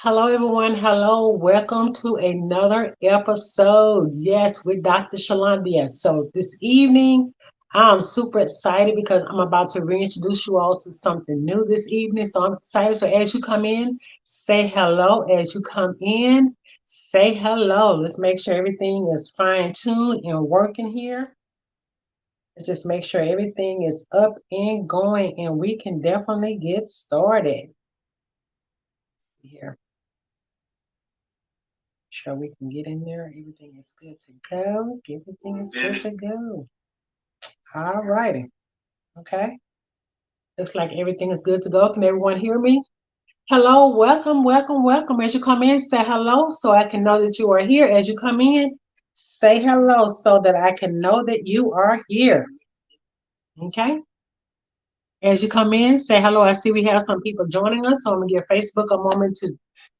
Hello, everyone. Hello. Welcome to another episode. Yes, with Dr. Shalandia. So, this evening, I'm super excited because I'm about to reintroduce you all to something new this evening. So, I'm excited. So, as you come in, say hello. As you come in, say hello. Let's make sure everything is fine tuned and working here. Let's just make sure everything is up and going, and we can definitely get started here. Sure we can get in there. Everything is good to go. Everything is good to go. All righty. Okay. Looks like everything is good to go. Can everyone hear me? Hello, welcome, welcome, welcome. As you come in, say hello so I can know that you are here. As you come in, say hello so that I can know that you are here. Okay. As you come in, say hello. I see we have some people joining us, so I'm gonna give Facebook a moment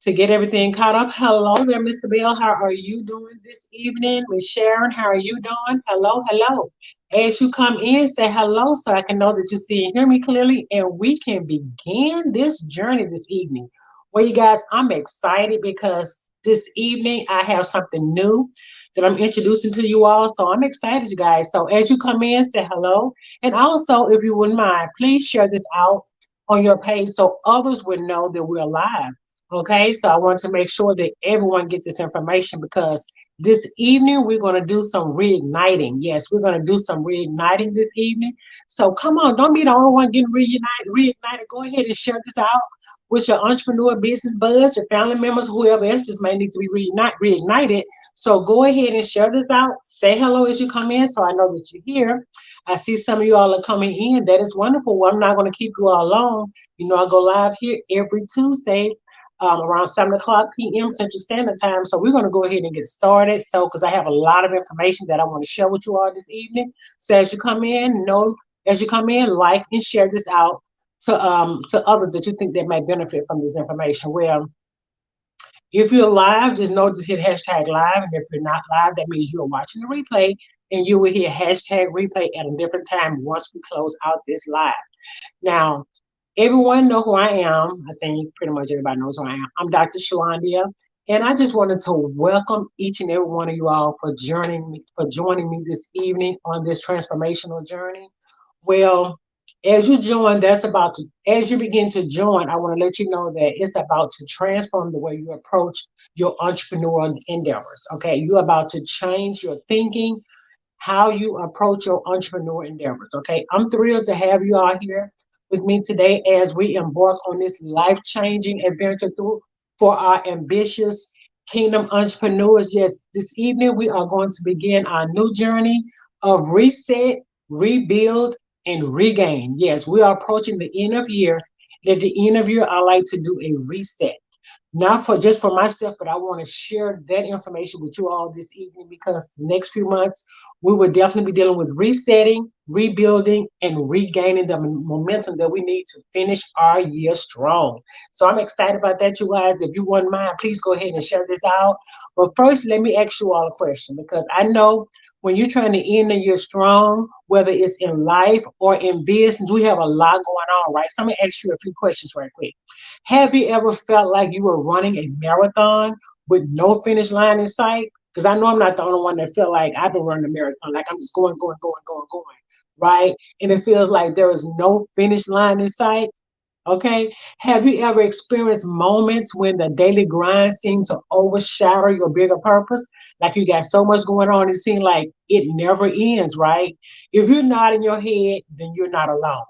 to get everything caught up. Hello there, Mr. Bill. How are you doing this evening? Miss Sharon, how are you doing? Hello, hello. As you come in, say hello so I can know that you see and hear me clearly, and we can begin this journey this evening. Well, you guys, I'm excited because this evening I have something new that I'm introducing to you all. So I'm excited, you guys. So as you come in, say hello. And also, if you wouldn't mind, please share this out on your page so others would know that we're live. Okay, so I want to make sure that everyone gets this information because this evening we're going to do some reigniting. Yes, we're going to do some reigniting this evening. So come on, don't be the only one getting reignited. Go ahead and share this out with your entrepreneur business buds, your family members, whoever else just may need to be reignited. So go ahead and share this out. Say hello as you come in so I know that you're here. I see some of you all are coming in. That is wonderful. Well, I'm not going to keep you all long. You know, I go live here every Tuesday around 7 o'clock p.m. Central Standard Time. So we're going to go ahead and get started. So, because I have a lot of information that I want to share with you all this evening. So as you come in, as you come in, like and share this out to others that you think that might benefit from this information. Well, if you're live, just know just hit hashtag live. And if you're not live, that means you're watching the replay and you will hear hashtag replay at a different time once we close out this live. Now, everyone know who I am. I think pretty much everybody knows who I am. I'm Dr. Shalandia, and I just wanted to welcome each and every one of you all for joining me this evening on this transformational journey. Well, as you begin to join, I want to let you know that it's about to transform the way you approach your entrepreneurial endeavors. Okay, you're about to change your thinking, how you approach your entrepreneur endeavors. Okay, I'm thrilled to have you all here with me today as we embark on this life changing adventure through for our ambitious kingdom entrepreneurs. Yes, this evening we are going to begin our new journey of reset, rebuild, and regain. Yes, we are approaching the end of year. At the end of year, I like to do a reset, not for just for myself, but I want to share that information with you all this evening because the next few months we will definitely be dealing with resetting, rebuilding, and regaining the momentum that we need to finish our year strong. So I'm excited about that, you guys. If you wouldn't mind, please go ahead and share this out. But first, let me ask you all a question because I know when you're trying to end the year strong, whether it's in life or in business, we have a lot going on, right? So I'm gonna ask you a few questions right quick. Have you ever felt like you were running a marathon with no finish line in sight? Because I know I'm not the only one that feel like I've been running a marathon, like I'm just going, going, going, going, going, right? And it feels like there is no finish line in sight. Okay. Have you ever experienced moments when the daily grind seemed to overshadow your bigger purpose? Like you got so much going on, it seems like it never ends, right? If you're not in your head, then you're not alone.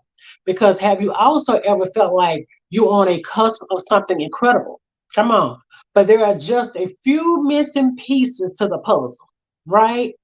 Because have you also ever felt like you're on a cusp of something incredible? Come on. But there are just a few missing pieces to the puzzle, right?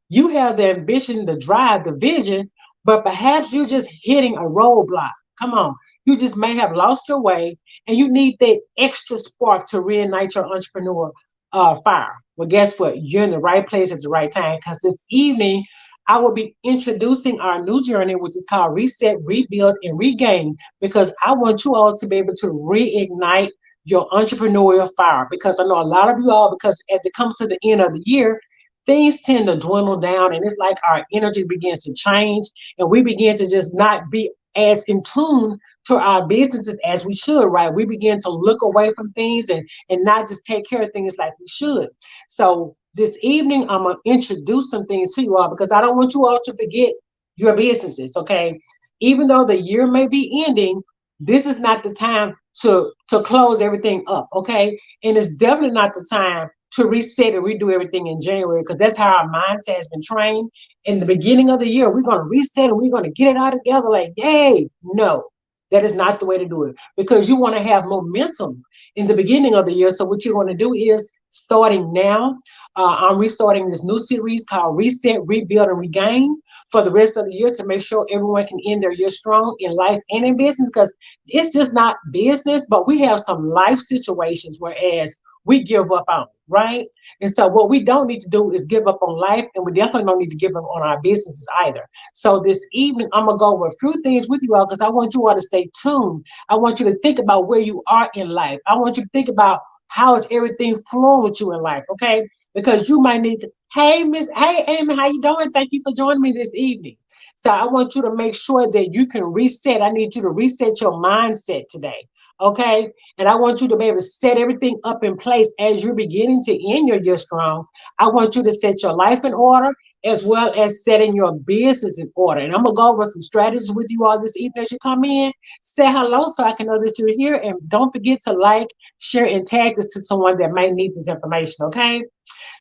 You have the ambition, the drive, the vision, but perhaps you're just hitting a roadblock. Come on. You just may have lost your way and you need that extra spark to reignite your entrepreneur fire. Well, guess what? You're in the right place at the right time because this evening I will be introducing our new journey, which is called Reset, Rebuild, and Regain, because I want you all to be able to reignite your entrepreneurial fire. Because I know a lot of you all, because as it comes to the end of the year, things tend to dwindle down and it's like our energy begins to change and we begin to just not be as in tune to our businesses as we should, right? We begin to look away from things and not just take care of things like we should. So this evening, I'm gonna introduce some things to you all because I don't want you all to forget your businesses, okay? Even though the year may be ending, this is not the time to close everything up, okay? And it's definitely not the time to reset and redo everything in January because that's how our mindset has been trained. In the beginning of the year, we're going to reset and we're going to get it all together like, yay. No, that is not the way to do it because you want to have momentum in the beginning of the year. So what you're going to do is starting now, I'm restarting this new series called Reset, Rebuild, and Regain for the rest of the year to make sure everyone can end their year strong in life and in business because it's just not business, but we have some life situations whereas we give up on, right? And so what we don't need to do is give up on life, and we definitely don't need to give up on our businesses either. So this evening, I'm gonna go over a few things with you all because I want you all to stay tuned. I want you to think about where you are in life. I want you to think about how is everything flowing with you in life, okay? Because you might need to, hey Amy, how you doing? Thank you for joining me this evening. So I want you to make sure that you can reset. I need you to reset your mindset today. Okay. And I want you to be able to set everything up in place as you're beginning to end your year strong. I want you to set your life in order as well as setting your business in order. And I'm going to go over some strategies with you all this evening as you come in. Say hello so I can know that you're here. And don't forget to like, share, and tag this to someone that might need this information. Okay.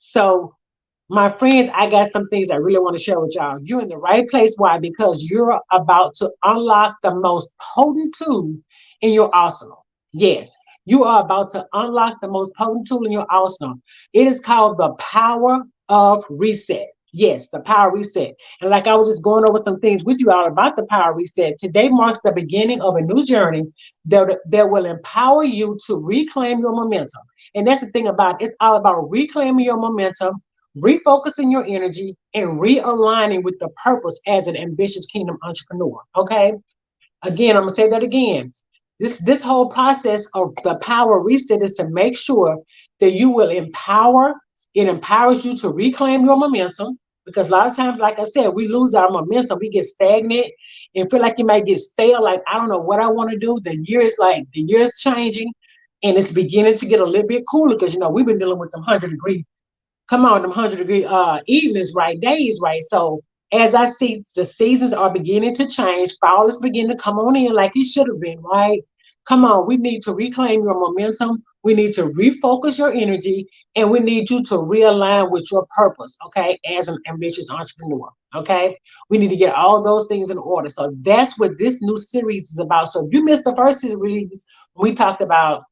So my friends, I got some things I really want to share with y'all. You're in the right place. Why? Because you're about to unlock the most potent tool in your arsenal. Yes, you are about to unlock the most potent tool in your arsenal. It is called the power of reset. Yes, the power reset. And like I was just going over some things with you all about the power reset. Today marks the beginning of a new journey that will empower you to reclaim your momentum. And that's the thing about it. It's all about reclaiming your momentum, refocusing your energy, and realigning with the purpose as an ambitious kingdom entrepreneur. Okay. Again, I'm gonna say that again. This whole process of the power reset is to make sure that you will empower. It empowers you to reclaim your momentum because a lot of times, like I said, we lose our momentum. We get stagnant and feel like you might get stale. Like I don't know what I want to do. The year is changing, and it's beginning to get a little bit cooler because we've been dealing with them 100-degree, come on, them 100-degree evenings, right? Days, right? So as I see the seasons are beginning to change, fall is beginning to come on in like it should have been, right? Come on, we need to reclaim your momentum. We need to refocus your energy, and we need you to realign with your purpose, okay, as an ambitious entrepreneur, okay? We need to get all those things in order. So that's what this new series is about. So if you missed the first series, we talked about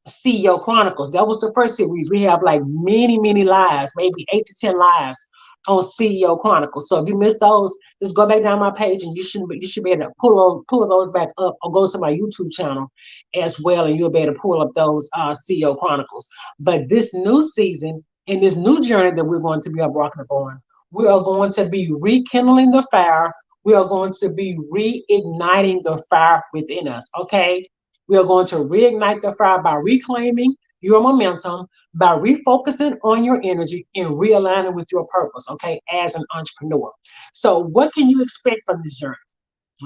CEO Chronicles. That was the first series. We have like many, many lives, maybe 8 to 10 lives on CEO Chronicles. So if you missed those, just go back down my page and you should be able to pull those back up or go to my YouTube channel as well, and you'll be able to pull up those CEO Chronicles. But this new season and this new journey that we're going to be embarking upon, we are going to be rekindling the fire. We are going to be reigniting the fire within us. Okay. We are going to reignite the fire by reclaiming your momentum, by refocusing on your energy and realigning with your purpose, okay, as an entrepreneur. So, what can you expect from this journey?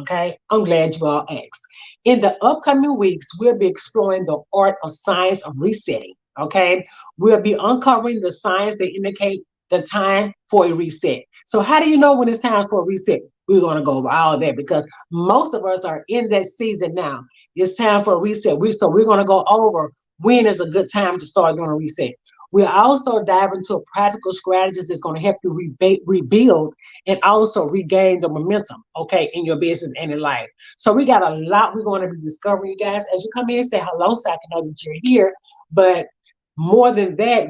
Okay, I'm glad you all asked. In the upcoming weeks, we'll be exploring the art of science of resetting. Okay, we'll be uncovering the signs that indicate the time for a reset. So, how do you know when it's time for a reset? We're going to go over all of that because most of us are in that season now. It's time for a reset. So, we're going to go over when is a good time to start doing a reset. We'll also dive into practical strategies that's going to help you rebuild and also regain the momentum, okay, in your business and in life. So we got a lot we're going to be discovering, you guys. As you come in, say hello so I can know that you're here. But more than that,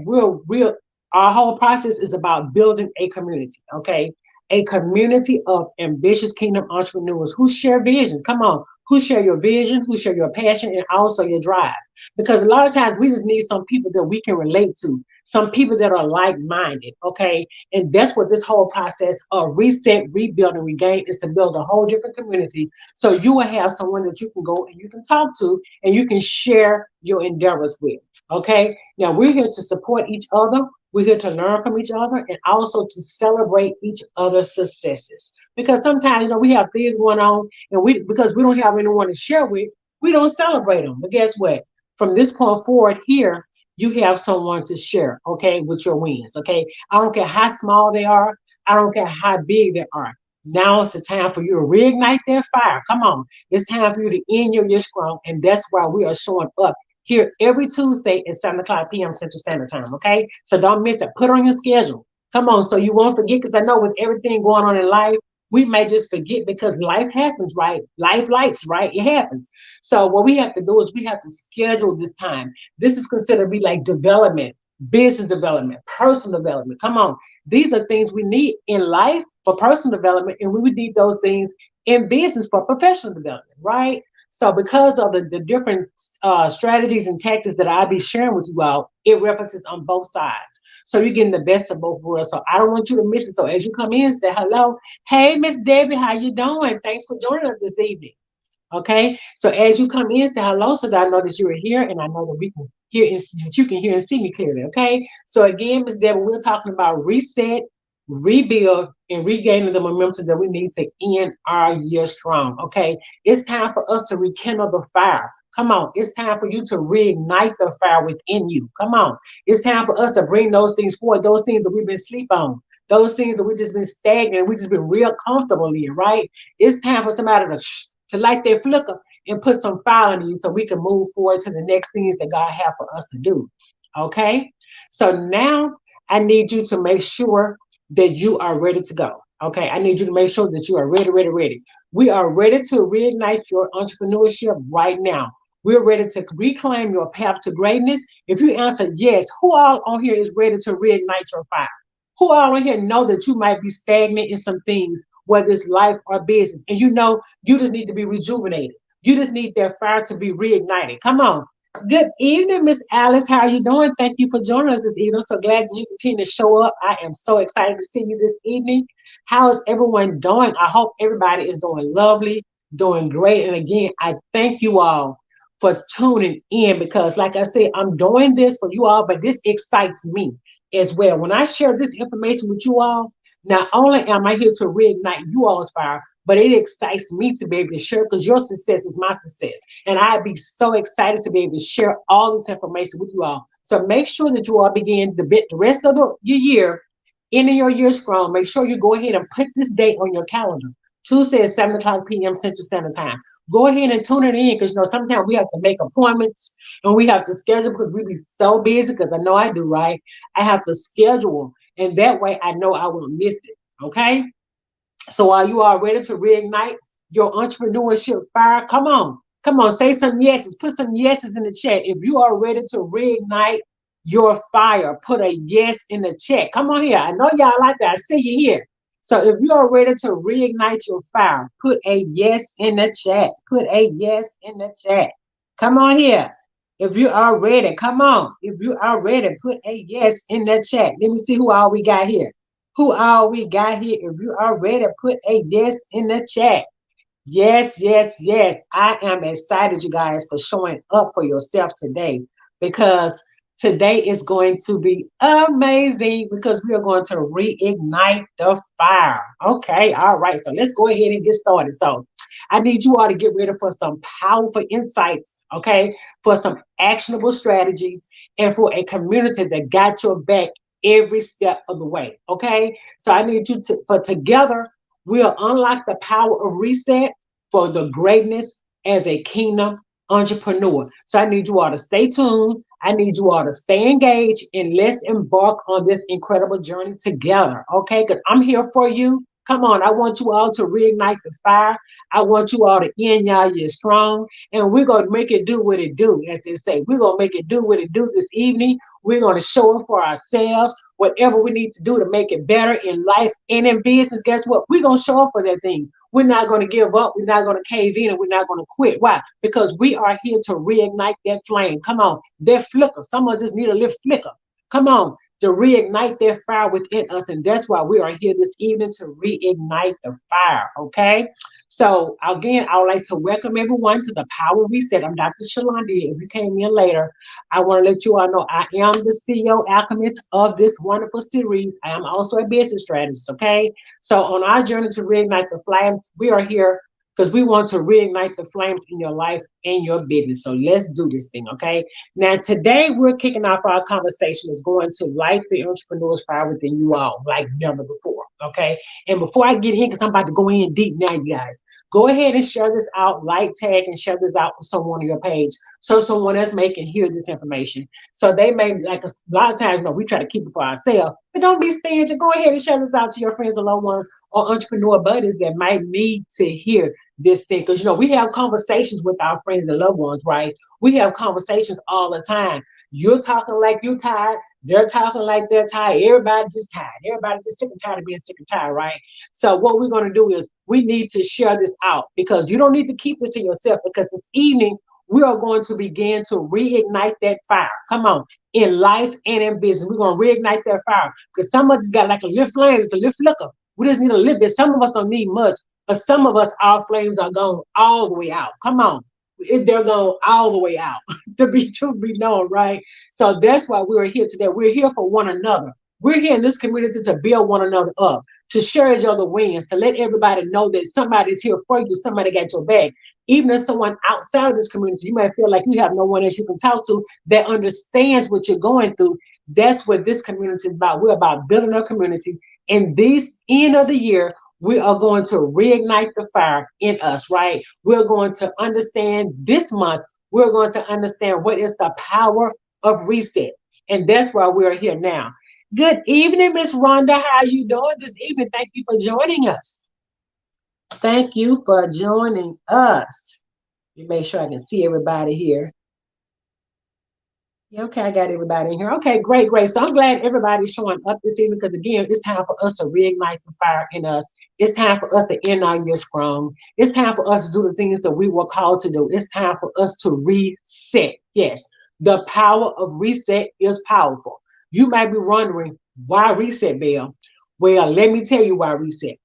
our whole process is about building a community, okay? A community of ambitious kingdom entrepreneurs who share vision. Come on, who share your vision, who share your passion, and also your drive. Because a lot of times we just need some people that we can relate to, some people that are like-minded, okay? And that's what this whole process of reset, rebuild, and regain is, to build a whole different community. So you will have someone that you can go and you can talk to and you can share your endeavors with, okay? Now we're here to support each other. We're here to learn from each other and also to celebrate each other's successes Because sometimes, we have things going on, and because we don't have anyone to share with, we don't celebrate them. But guess what? From this point forward here, you have someone to share, okay, with your wins, okay? I don't care how small they are. I don't care how big they are. Now it's the time for you to reignite that fire. Come on. It's time for you to end your year strong. And that's why we are showing up here every Tuesday at 7 o'clock p.m. Central Standard Time, okay? So don't miss it. Put it on your schedule. Come on, so you won't forget, because I know with everything going on in life, we may just forget because life happens, right? Life, right? It happens. So what we have to do is we have to schedule this time. This is considered to be like development, business development, personal development. Come on. These are things we need in life for personal development, and we would need those things in business for professional development, right? So because of the different strategies and tactics that I'll be sharing with you all, it references on both sides. So you're getting the best of both worlds. So I don't want you to miss it. So as you come in, say hello. Hey, Miss Debbie, how you doing? Thanks for joining us this evening. Okay, so as you come in, say hello, so that I know that you are here, and I know that we can hear and that you can hear and see me clearly. Okay, so again, Ms. Deborah, we're talking about reset, rebuild, and regaining the momentum that we need to end our year strong. Okay, it's time for us to rekindle the fire. Come on, it's time for you to reignite the fire within you. Come on, it's time for us to bring those things forward, those things that we've been sleep on, those things that we've just been stagnant, we just been real comfortable in, right? It's time for somebody to light their flicker and put some fire in you so we can move forward to the next things that God has for us to do. Okay? So now I need you to make sure that you are ready to go. Okay? I need you to make sure that you are ready, ready, ready. We are ready to reignite your entrepreneurship right now. We're ready to reclaim your path to greatness. If you answer yes, who all on here is ready to reignite your fire? Who all on here know that you might be stagnant in some things, whether it's life or business, and you know you just need to be rejuvenated. You just need that fire to be reignited. Come on. Good evening, Miss Alice. How are you doing? Thank you for joining us this evening. I'm so glad that you continue to show up. I am so excited to see you this evening. How is everyone doing? I hope everybody is doing lovely, doing great. And again, I thank you all for tuning in, because, like I said, I'm doing this for you all, but this excites me as well. When I share this information with you all, not only am I here to reignite you all's fire, but it excites me to be able to share, because your success is my success. And I'd be so excited to be able to share all this information with you all. So make sure that you all begin the rest of your year, ending your year strong. Make sure you go ahead and put this date on your calendar. Tuesday at 7 o'clock p.m. Central Standard Time. Go ahead and tune it in, because sometimes we have to make appointments and we have to schedule, because we be so busy, because I know I do, right? I have to schedule, and that way I know I won't miss it. Okay? So are you all ready to reignite your entrepreneurship fire? Come on. Come on, say some yeses. Put some yeses in the chat. If you are ready to reignite your fire, put a yes in the chat. Come on here. I know y'all like that. I see you here. So if you are ready to reignite your fire, put a yes in the chat. Put a yes in the chat. Come on here. If you are ready, come on. If you are ready, put a yes in the chat. Let me see who all we got here. Who all we got here? If you are ready, put a yes in the chat. Yes, yes, yes. I am excited, you guys, for showing up for yourself today, because today is going to be amazing, because we are going to reignite the fire. Okay, all right. So let's go ahead and get started. So I need you all to get ready for some powerful insights, okay, for some actionable strategies, and for a community that got your back every step of the way. Okay, so I need you to, for together, we'll unlock the power of reset for the greatness as a kingdom entrepreneur. So I need you all to stay tuned. I need you all to stay engaged, and let's embark on this incredible journey together. Okay, because I'm here for you. Come on, I want you all to reignite the fire. I want you all to end y'all year strong, and we're going to make it do what it do, as they say. We're going to make it do what it do this evening. We're going to show up for ourselves, whatever we need to do to make it better in life and in business. Guess what? We're going to show up for that thing. We're not going to give up. We're not going to cave in, and we're not going to quit. Why? Because we are here to reignite that flame. Come on, that flicker. Someone just need a little flicker. Come on. to reignite that fire within us. And that's why we are here this evening, to reignite the fire. Okay. So again, I would like to welcome everyone to the Power Reset. I'm Dr. Shalandi. If you came in later, I want to let you all know I am the CEO alchemist of this wonderful series. I am also a business strategist. Okay. So on our journey to reignite the flames, we are here because we want to reignite the flames in your life and your business. So let's do this thing, okay? Now, today we're kicking off our conversation is going to light the entrepreneur's fire within you all like never before, okay? And before I get in, because I'm about to go in deep now, you guys, go ahead and share this out, like, tag, and share this out with someone on your page so someone else may can hear this information. So they may, like a lot of times, we try to keep it for ourselves, but don't be stingy. Go ahead and share this out to your friends and loved ones or entrepreneur buddies that might need to hear this thing. Because, we have conversations with our friends and loved ones, right? We have conversations all the time. You're talking like you're tired. They're talking like they're tired. Everybody just tired. Everybody just sick and tired of being sick and tired, right? So what we're going to do is we need to share this out, because you don't need to keep this to yourself, because this evening we are going to begin to reignite that fire. Come on, in life and in business. We're going to reignite that fire, because some of us got like a little flame, it's a little flicker. We just need a little bit. Some of us don't need much, but some of us, our flames are going all the way out. Come on. They're going all the way out, to be truth be known, right? So that's why we're here today. We're here for one another. We're here in this community to build one another up, to share each other wins, to let everybody know that somebody's here for you, somebody got your back. Even if someone outside of this community, you might feel like you have no one else you can talk to that understands what you're going through. That's what this community is about. We're about building a community. And this end of the year, we are going to reignite the fire in us, right? We're going to understand this month, we're going to understand what is the power of reset. And that's why we're here now. Good evening, Miss Rhonda. How are you doing this evening? Thank you for joining us. Thank you for joining us. Let me make sure I can see everybody here. Okay, I got everybody in here. Okay, great, great. So I'm glad everybody's showing up this evening, because again, it's time for us to reignite the fire in us. It's time for us to end our year strong. It's time for us to do the things that we were called to do. It's time for us to reset. Yes, the power of reset is powerful. You might be wondering, why reset, Bill? Well, let me tell you why reset,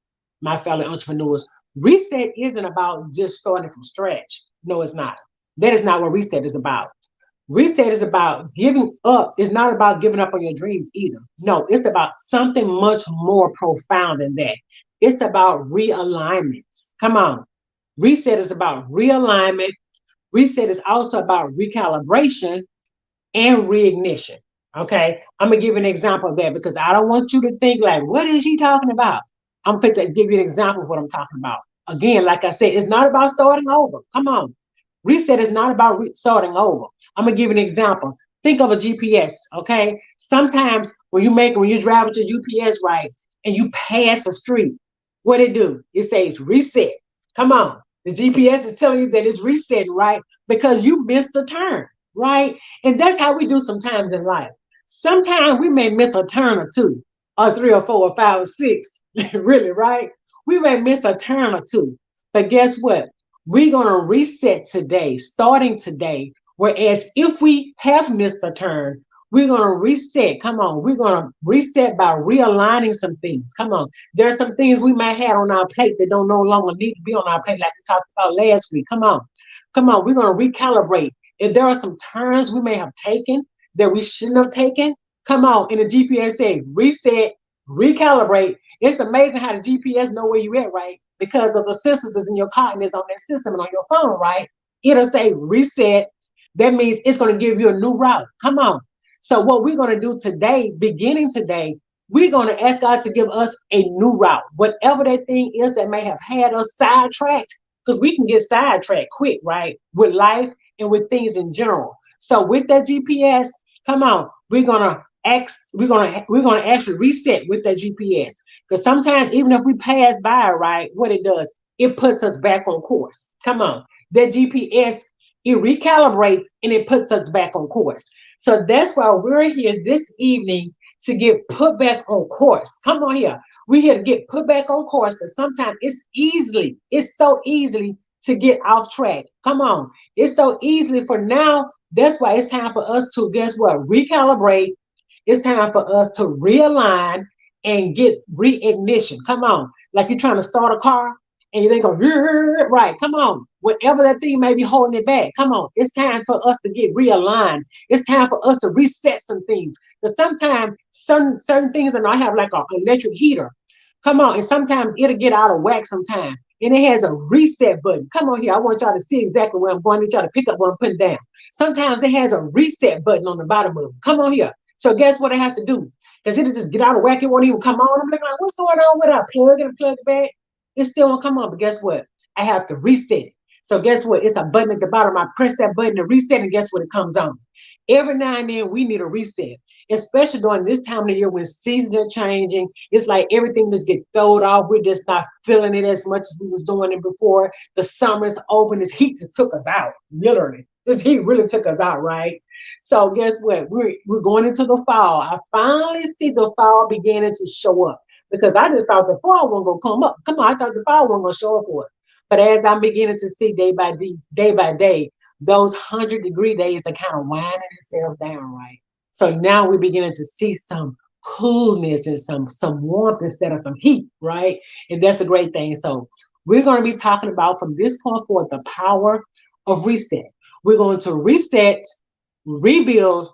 my fellow entrepreneurs. Reset isn't about just starting from scratch. No, it's not. That is not what reset is about. Reset is about giving up. It's not about giving up on your dreams either. No, it's about something much more profound than that. It's about realignment. Come on. Reset is about realignment. Reset is also about recalibration and reignition. Okay. I'm going to give you an example of that, because I don't want you to think like, what is he talking about? I'm going to give you an example of what I'm talking about. Again, like I said, it's not about starting over. Come on. Reset is not about starting over. I'm gonna give you an example. Think of a GPS, okay? Sometimes when you drive with your UPS, right, and you pass a street, what it do? It says reset. Come on. The GPS is telling you that it's resetting, right? Because you missed a turn, right? And that's how we do sometimes in life. Sometimes we may miss a turn or two, or three or four or five or six, really, right? We may miss a turn or two. But guess what? We're going to reset today, starting today. Whereas if we have missed a turn, we're going to reset. Come on. We're going to reset by realigning some things. Come on. There are some things we might have on our plate that don't no longer need to be on our plate, like we talked about last week. Come on. Come on. We're going to recalibrate. If there are some turns we may have taken that we shouldn't have taken, come on. And the GPS says reset, recalibrate. It's amazing how the GPS know where you at, right? Because of the sensors that's in your car and it's on that system and on your phone, right? It'll say reset. That means it's going to give you a new route. Come on. So what we're going to do today, beginning today, we're going to ask God to give us a new route. Whatever that thing is that may have had us sidetracked, because we can get sidetracked quick, right? With life and with things in general. So with that GPS, come on, we're gonna actually reset with that GPS. Because sometimes even if we pass by, right, what it does, it puts us back on course. Come on. That GPS, it recalibrates and it puts us back on course. So that's why we're here this evening, to get put back on course. Come on here. We're here to get put back on course, because sometimes it's so easily to get off track. Come on. It's so easily for now. That's why it's time for us to, guess what, recalibrate It's time for us to realign and get reignition. Come on. Like you're trying to start a car and you think of right. Come on. Whatever that thing may be holding it back. Come on. It's time for us to get realigned. It's time for us to reset some things. Because sometimes certain things, and I have like an electric heater. Come on, and sometimes it'll get out of whack sometimes. And it has a reset button. Come on here. I want y'all to see exactly where I'm going. I need y'all to pick up what I'm putting down. Sometimes it has a reset button on the bottom of it. Come on here. So guess what I have to do? Because it'll just get out of whack. It won't even come on. I'm like, what's going on with it? I plug it and plug it back. It still won't come on. But guess what? I have to reset it. So guess what? It's a button at the bottom. I press that button to reset, and guess what? It comes on. Every now and then we need a reset, especially during this time of the year when seasons are changing. It's like everything just get thrown off. We're just not feeling it as much as we was doing it before. The summer's over. This heat just took us out, literally. This heat really took us out, right? So guess what? We're going into the fall. I finally see the fall beginning to show up because I just thought the fall wasn't gonna come up. Come on, I thought the fall wasn't gonna show up for it. But as I'm beginning to see day by day, those 100-degree days are kind of winding themselves down, right? So now we're beginning to see some coolness and some warmth instead of some heat, right? And that's a great thing. So we're going to be talking about from this point forward the power of reset. We're going to reset, rebuild,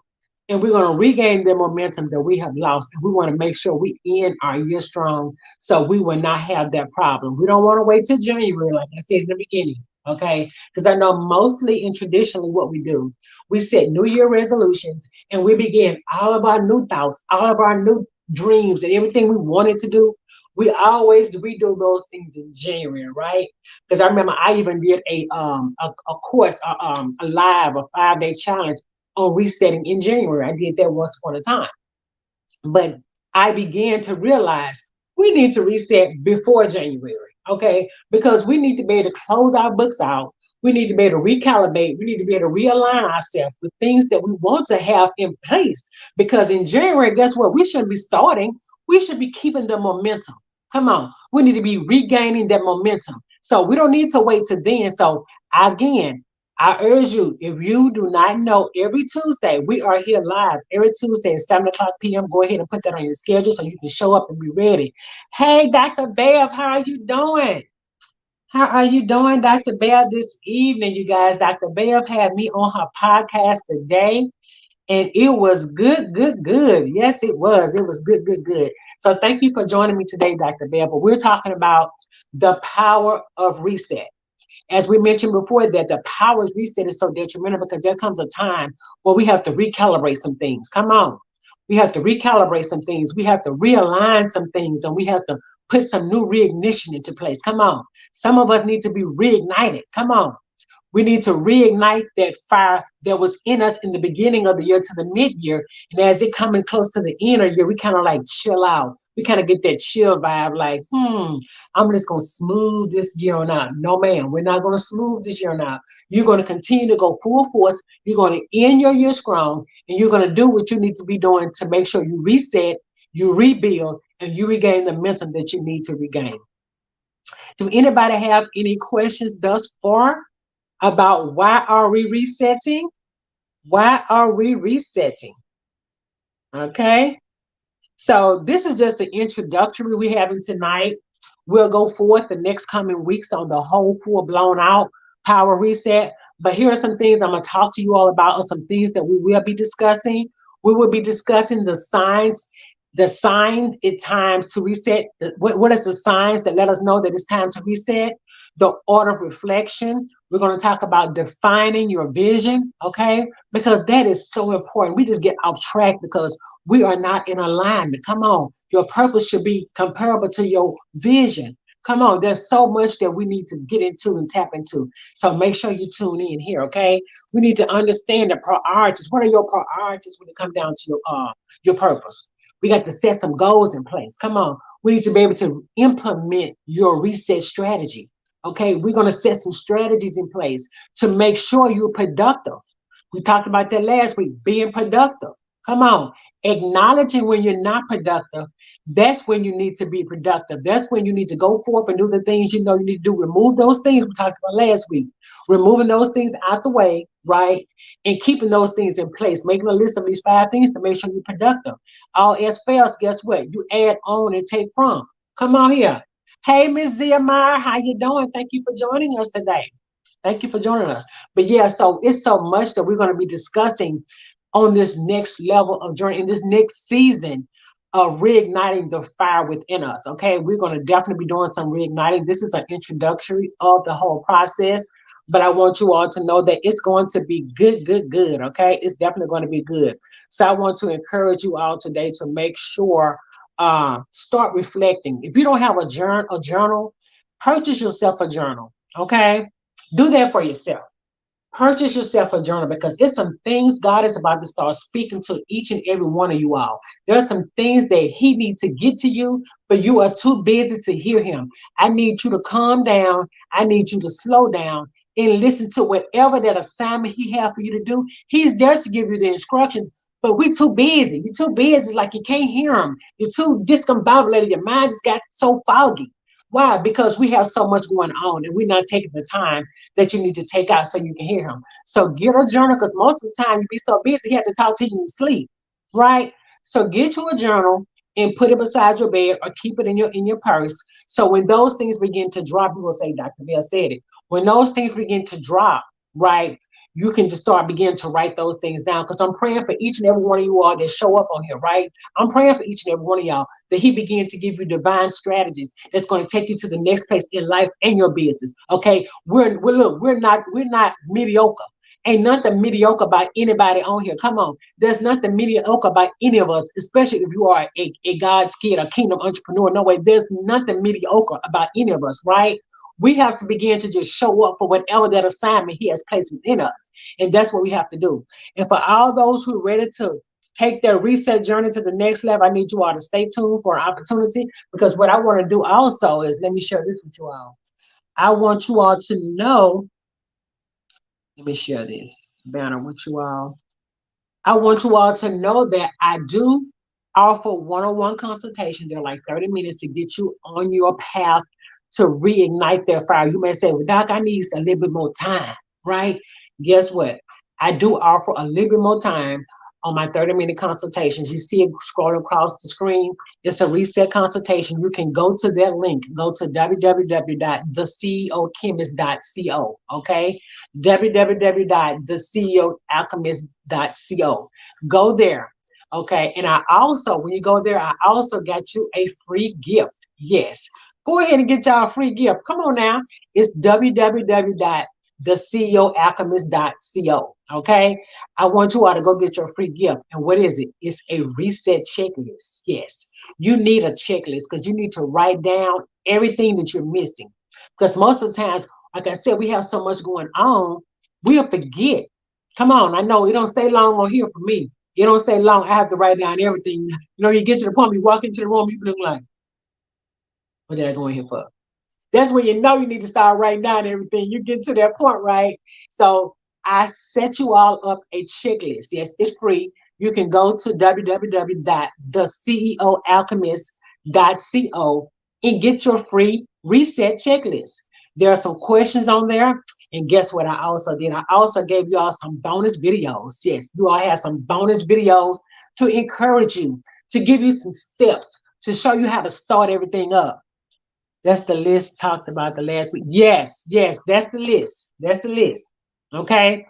and we're going to regain the momentum that we have lost. And we want to make sure we end our year strong so we will not have that problem. We don't want to wait till January, like I said in the beginning, okay? Because I know mostly and traditionally what we do, we set New Year resolutions and we begin all of our new thoughts, all of our new dreams, and everything we wanted to do. We always redo those things in January, right? Because I remember I even did a course, a live, a 5-day challenge on resetting in January. I did that once upon a time. But I began to realize we need to reset before January, okay? Because we need to be able to close our books out. We need to be able to recalibrate. We need to be able to realign ourselves with things that we want to have in place. Because in January, guess what? We shouldn't be starting. We should be keeping the momentum. Come on. We need to be regaining that momentum. So we don't need to wait till then. So again, I urge you, if you do not know, every Tuesday, we are here live every Tuesday at 7 o'clock p.m. Go ahead and put that on your schedule so you can show up and be ready. Hey, Dr. Bev, how are you doing? How are you doing, Dr. Bev, this evening, you guys? Dr. Bev had me on her podcast today, and it was good, good, good. Yes, it was. It was good, good, good. So thank you for joining me today, Dr. Bev. But we're talking about the power of reset. As we mentioned before, that the powers reset is so detrimental because there comes a time where we have to recalibrate some things. Come on. We have to recalibrate some things. We have to realign some things and we have to put some new reignition into place. Come on. Some of us need to be reignited. Come on. We need to reignite that fire that was in us in the beginning of the year to the mid-year. And as it coming close to the end of the year, we kind of like chill out. We kind of get that chill vibe like, I'm just going to smooth this year on out. No, ma'am, we're not going to smooth this year on out. You're going to continue to go full force. You're going to end your year strong, and you're going to do what you need to be doing to make sure you reset, you rebuild, and you regain the momentum that you need to regain. Do anybody have any questions thus far about why are we resetting? Why are we resetting? Okay. So this is just an introductory we're having tonight. We'll go forth the next coming weeks on the whole full blown out power reset. But here are some things I'm going to talk to you all about, or some things that we will be discussing. We will be discussing the signs it's time to reset. What is the signs that let us know that it's time to reset? The order of reflection. We're going to talk about defining your vision, okay? Because that is so important. We just get off track because we are not in alignment. Come on. Your purpose should be comparable to your vision. Come on. There's so much that we need to get into and tap into. So make sure you tune in here, okay? We need to understand the priorities. What are your priorities when it comes down to your purpose? We got to set some goals in place. Come on. We need to be able to implement your reset strategy. Okay, we're going to set some strategies in place to make sure you're productive. We talked about that last week, being productive. Come on, acknowledging when you're not productive. That's when you need to be productive. That's when you need to go forth and do the things you know you need to do. Remove those things we talked about last week. Removing those things out the way, right? And keeping those things in place, making a list of these 5 things to make sure you're productive. All else fails, guess what? You add on and take from. Come on here. Hey, Miss Zia Meyer, how you doing? Thank you for joining us today. Thank you for joining us. But yeah, so it's so much that we're going to be discussing on this next level of journey in this next season of reigniting the fire within us. Okay, we're going to definitely be doing some reigniting. This is an introductory of the whole process, but I want you all to know that it's going to be good, good, good. Okay, it's definitely going to be good. So I want to encourage you all today to make sure start reflecting. If you don't have a journal, purchase yourself a journal. Okay, do that for yourself. Purchase yourself a journal because it's some things God is about to start speaking to each and every one of you all. There's some things that He needs to get to you, but you are too busy to hear Him. I need you to calm down. I need you to slow down and listen to whatever that assignment He has for you to do. He's there to give you the instructions, but we're too busy. You're too busy, like you can't hear Him. You're too discombobulated. Your mind just got so foggy. Why? Because we have so much going on and we're not taking the time that you need to take out so you can hear Him. So get a journal because most of the time you be so busy, He has to talk to you in your sleep, right? So get you a journal and put it beside your bed or keep it in your purse. So when those things begin to drop, you will say, Dr. Bell said it. When those things begin to drop, right, you can just start begin to write those things down. Because I'm praying for each and every one of you all that show up on here, right? I'm praying for each and every one of y'all that He begin to give you divine strategies that's going to take you to the next place in life and your business. Okay, we're not mediocre. Ain't nothing mediocre about anybody on here. Come on, there's nothing mediocre about any of us, especially if you are a God's kid, a kingdom entrepreneur. No way, there's nothing mediocre about any of us, right? We have to begin to just show up for whatever that assignment He has placed within us. And that's what we have to do. And for all those who are ready to take their reset journey to the next level, I need you all to stay tuned for an opportunity because what I want to do also is let me share this with you all. I want you all to know, let me share this banner with you all. I want you all to know that I do offer one-on-one consultations. They're like 30 minutes to get you on your path to reignite their fire. You may say, well, Doc, I need a little bit more time, right? Guess what? I do offer a little bit more time on my 30-minute consultations. You see it scrolling across the screen. It's a reset consultation. You can go to that link. Go to www.theceochemist.co, okay? www.theceoalchemist.co. Go there, okay? And I also, when you go there, I also got you a free gift. Yes. Go ahead and get y'all a free gift. Come on now. It's www.theceoalchemist.co. Okay. I want you all to go get your free gift. And what is it? It's a reset checklist. Yes. You need a checklist because you need to write down everything that you're missing. Because most of the times, like I said, we have so much going on, we'll forget. Come on. I know it don't stay long on here for me. It don't stay long. I have to write down everything. You know, you get to the point, you walk into the room, you look like, what did I go in here for? That's when you know you need to start writing down everything. You get to that point, right? So I set you all up a checklist. Yes, it's free. You can go to www.theceoalchemist.co and get your free reset checklist. There are some questions on there. And guess what I also did? I also gave you all some bonus videos. Yes, you all have some bonus videos to encourage you, to give you some steps, to show you how to start everything up. That's the list talked about the last week. Yes, yes, that's the list. That's the list. Okay.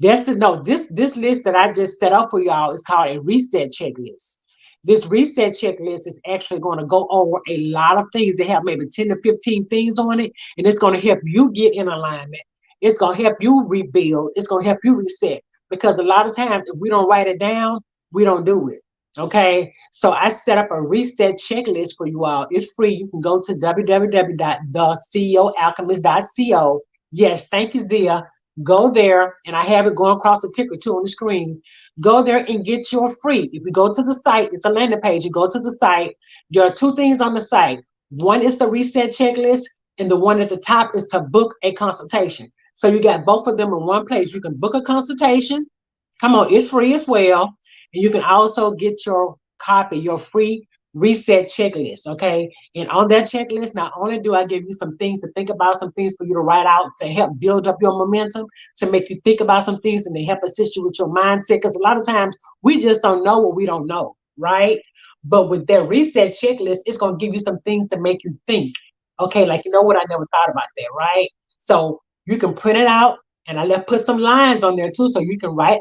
That's the no, this list that I just set up for y'all is called a reset checklist. This reset checklist is actually going to go over a lot of things. They have maybe 10 to 15 things on it, and it's going to help you get in alignment. It's going to help you rebuild. It's going to help you reset. Because a lot of times, if we don't write it down, we don't do it. Okay, so I set up a reset checklist for you all. It's free. You can go to www.theceoalchemist.co. Yes, thank you, Zia. Go there, and I have it going across the ticker too on the screen. Go there and get your free. If you go to the site, it's a landing page. You go to the site. There are 2 things on the site. One is the reset checklist, and the one at the top is to book a consultation. So you got both of them in one place. You can book a consultation. Come on, it's free as well. And you can also get your copy, your free reset checklist. Okay. And on that checklist, not only do I give you some things to think about, some things for you to write out to help build up your momentum, to make you think about some things and to help assist you with your mindset. Because a lot of times we just don't know what we don't know, right? But with that reset checklist, it's going to give you some things to make you think. Okay, like, you know what? I never thought about that, right? So you can print it out, and I left put some lines on there too, so you can write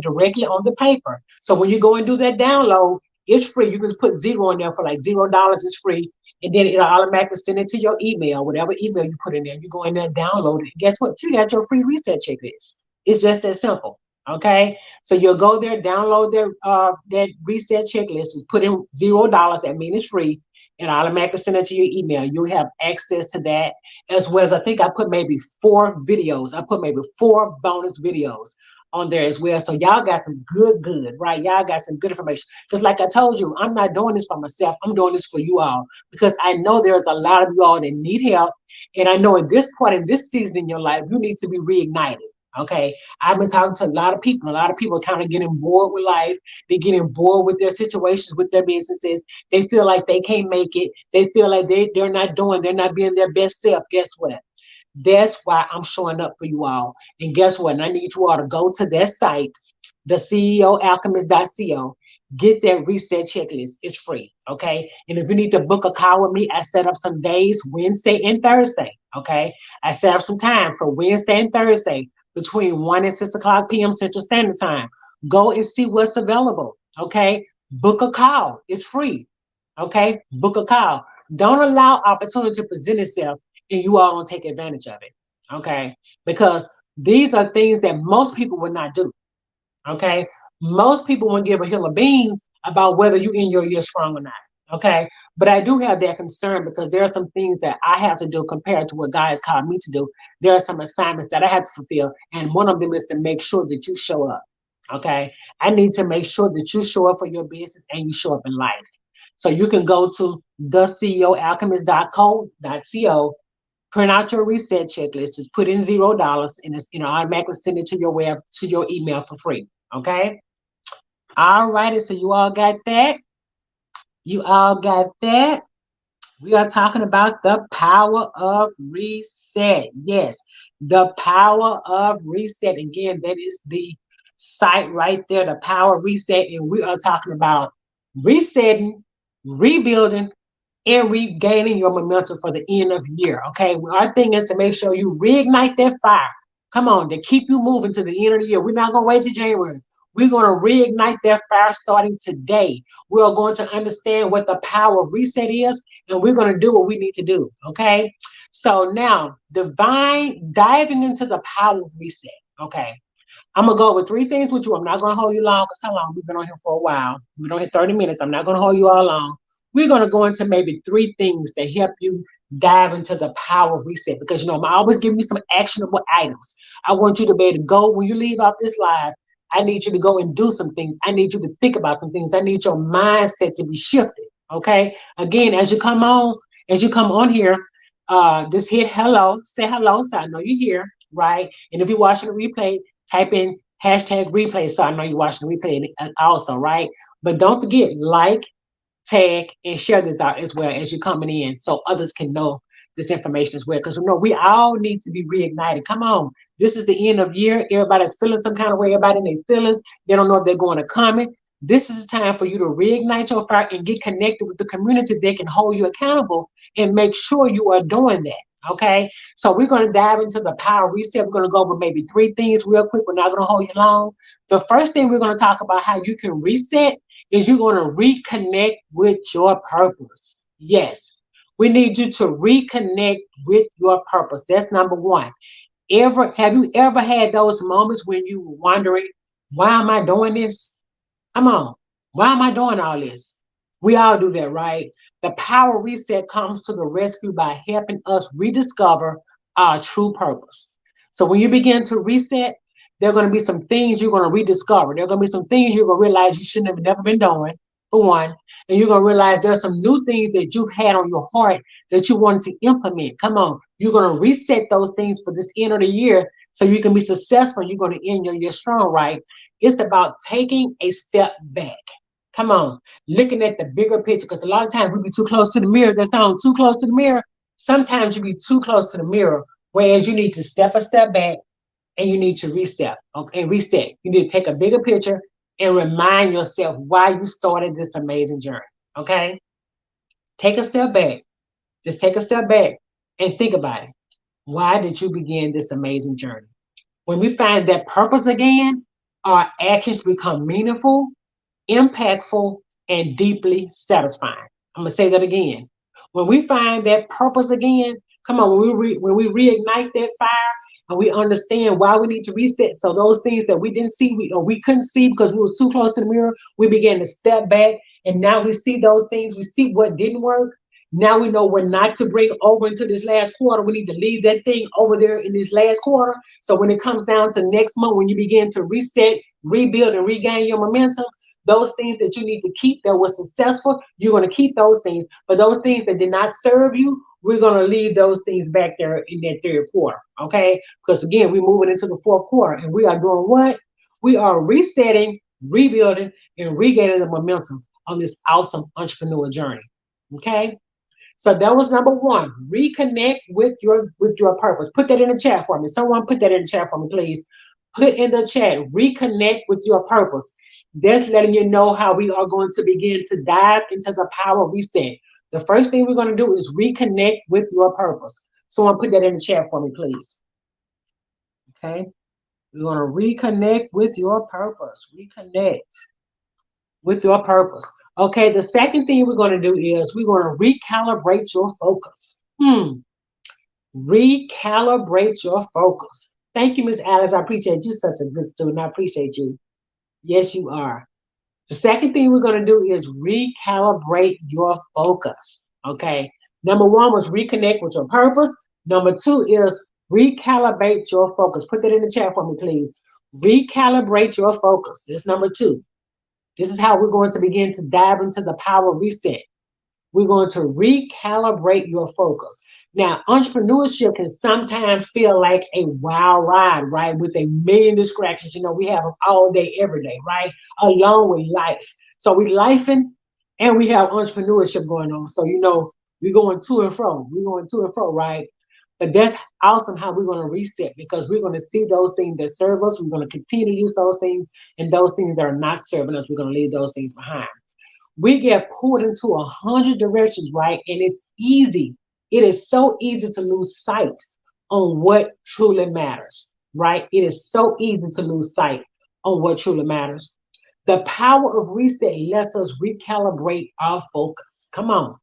directly on the paper. So when you go and do that download, it's free. You can just put zero on there for like $0. It's free. And then it'll automatically send it to your email, whatever email you put in there. You go in there and download it. And guess what? You got your free reset checklist. It's just that simple. Okay. So you'll go there, download that reset checklist, just put in $0. That means it's free. And automatically send it to your email. You'll have access to that, as well as I think I put maybe 4 videos. I put maybe 4 bonus videos on there as well. So y'all got some good, right? Y'all got some good information. Just like I told you, I'm not doing this for myself. I'm doing this for you all because I know there's a lot of you all that need help. And I know at this point in this season in your life, you need to be reignited. Okay. I've been talking to a lot of people. A lot of people are kind of getting bored with life. They're getting bored with their situations, with their businesses. They feel like they can't make it. They feel like they're not being their best self. Guess what? That's why I'm showing up for you all. And guess what? And I need you all to go to that site, the CEOalchemist.co. Get that reset checklist. It's free. Okay. And if you need to book a call with me, I set up some days, Wednesday and Thursday. Okay. I set up some time for Wednesday and Thursday between 1 and 6 o'clock p.m. Central Standard Time. Go and see what's available. Okay. Book a call. It's free. Okay. Book a call. Don't allow opportunity to present itself and you all don't take advantage of it. Okay. Because these are things that most people would not do. Okay. Most people won't give a hill of beans about whether you in your year strong or not. Okay. But I do have that concern because there are some things that I have to do compared to what God has called me to do. There are some assignments that I have to fulfill. And one of them is to make sure that you show up. Okay. I need to make sure that you show up for your business and you show up in life. So you can go to theceoalchemist.co, print out your reset checklist, just put in $0 and it's automatically send it to your web to your email for free. Okay. All righty. So you all got that. You all got that. We are talking about the power of reset. Yes, the power of reset. Again, that is the site right there, the power of reset. And we are talking about resetting, rebuilding, and regaining your momentum for the end of the year. Okay. Our thing is to make sure you reignite that fire. Come on, to keep you moving to the end of the year. We're not going to wait till January. We're going to reignite that fire starting today. We are going to understand what the power of reset is, and we're going to do what we need to do. Okay. So now, diving into the power of reset. Okay. I'm gonna go with 3 things with you. I'm not gonna hold you long because how long we've been on here for a while. We don't hit 30 minutes. I'm not gonna hold you all long. We're gonna go into maybe 3 things that help you dive into the power of reset because I'm always giving you some actionable items. I want you to be able to go when you leave off this live. I need you to go and do some things. I need you to think about some things. I need your mindset to be shifted. Okay. Again, as you come on here, just hit hello, say hello, so I know you're here, right? And if you're watching the replay, type in hashtag replay so I know you're watching the replay also, right? But don't forget, like, tag, and share this out as well as you're coming in so others can know this information as well. Because we all need to be reignited. Come on. This is the end of year. Everybody's feeling some kind of way. Everybody in their feelings. They don't know if they're going to comment. This is the time for you to reignite your fire and get connected with the community that can hold you accountable and make sure you are doing that. Okay. So we're going to dive into the power reset. We're going to go over maybe 3 things real quick. We're not going to hold you long. The first thing we're going to talk about how you can reset is you're going to reconnect with your purpose. Yes, we need you to reconnect with your purpose. That's number one. Have you ever had those moments when you were wondering, why am I doing this? Come on. Why am I doing all this? We all do that, right? The power reset comes to the rescue by helping us rediscover our true purpose. So when you begin to reset, there are going to be some things you're going to rediscover. There are going to be some things you're going to realize you shouldn't have never been doing, for one. And you're going to realize there's some new things that you've had on your heart that you wanted to implement. Come on. You're going to reset those things for this end of the year so you can be successful. You're going to end your year strong, right? It's about taking a step back. Come on, looking at the bigger picture, because a lot of times we be too close to the mirror. That sounds too close to the mirror. Sometimes you be too close to the mirror, whereas you need to step a step back and you need to reset. Okay, reset. You need to take a bigger picture and remind yourself why you started this amazing journey. Okay, take a step back. Just take a step back and think about it. Why did you begin this amazing journey? When we find that purpose again, our actions become meaningful, impactful, and deeply satisfying. I'm gonna say that again. When we find that purpose again, come on, when we reignite that fire and we understand why we need to reset. So those things that we didn't see, or we couldn't see because we were too close to the mirror, we began to step back, and now we see those things. We see what didn't work. Now we know we're not to bring over into this last quarter. We need to leave that thing over there in this last quarter. So when it comes down to next month, when you begin to reset, rebuild, and regain your momentum, those things that you need to keep that were successful, you're going to keep those things. But those things that did not serve you, we're going to leave those things back there in that third quarter. Okay? Because again, we're moving into the fourth quarter and we are doing what? We are resetting, rebuilding, and regaining the momentum on this awesome entrepreneur journey. Okay? So that was number one. Reconnect with your purpose. Put that in the chat for me. Someone put that in the chat for me, please. Put in the chat. Reconnect with your purpose. That's letting you know how we are going to begin to dive into the power reset. The first thing we're going to do is reconnect with your purpose. Someone put that in the chat for me, please. Okay. We're going to reconnect with your purpose. Reconnect with your purpose. Okay, the second thing we're going to do is we're going to recalibrate your focus. Recalibrate your focus. Thank you, Miss Alice. I appreciate you. Such a good student. I appreciate you. Yes, you are. The second thing we're going to do is recalibrate your focus. Okay. Number one was reconnect with your purpose. Number two is recalibrate your focus. Put that in the chat for me, please. Recalibrate your focus. That's number two. This is how we're going to begin to dive into the power reset. We're going to recalibrate your focus. Now, entrepreneurship can sometimes feel like a wild ride, right? With a million distractions. You know, we have them all day, every day, right? Along with life. So we lifing and we have entrepreneurship going on. So, you know, we're going to and fro. We're going to and fro, right? But that's awesome how we're going to reset, because we're going to see those things that serve us. We're going to continue to use those things, and those things that are not serving us, we're going to leave those things behind. We get pulled into 100 directions, right? And it's easy. It is so easy to lose sight on what truly matters, right? It is so easy to lose sight on what truly matters. The power of reset lets us recalibrate our focus. Come on.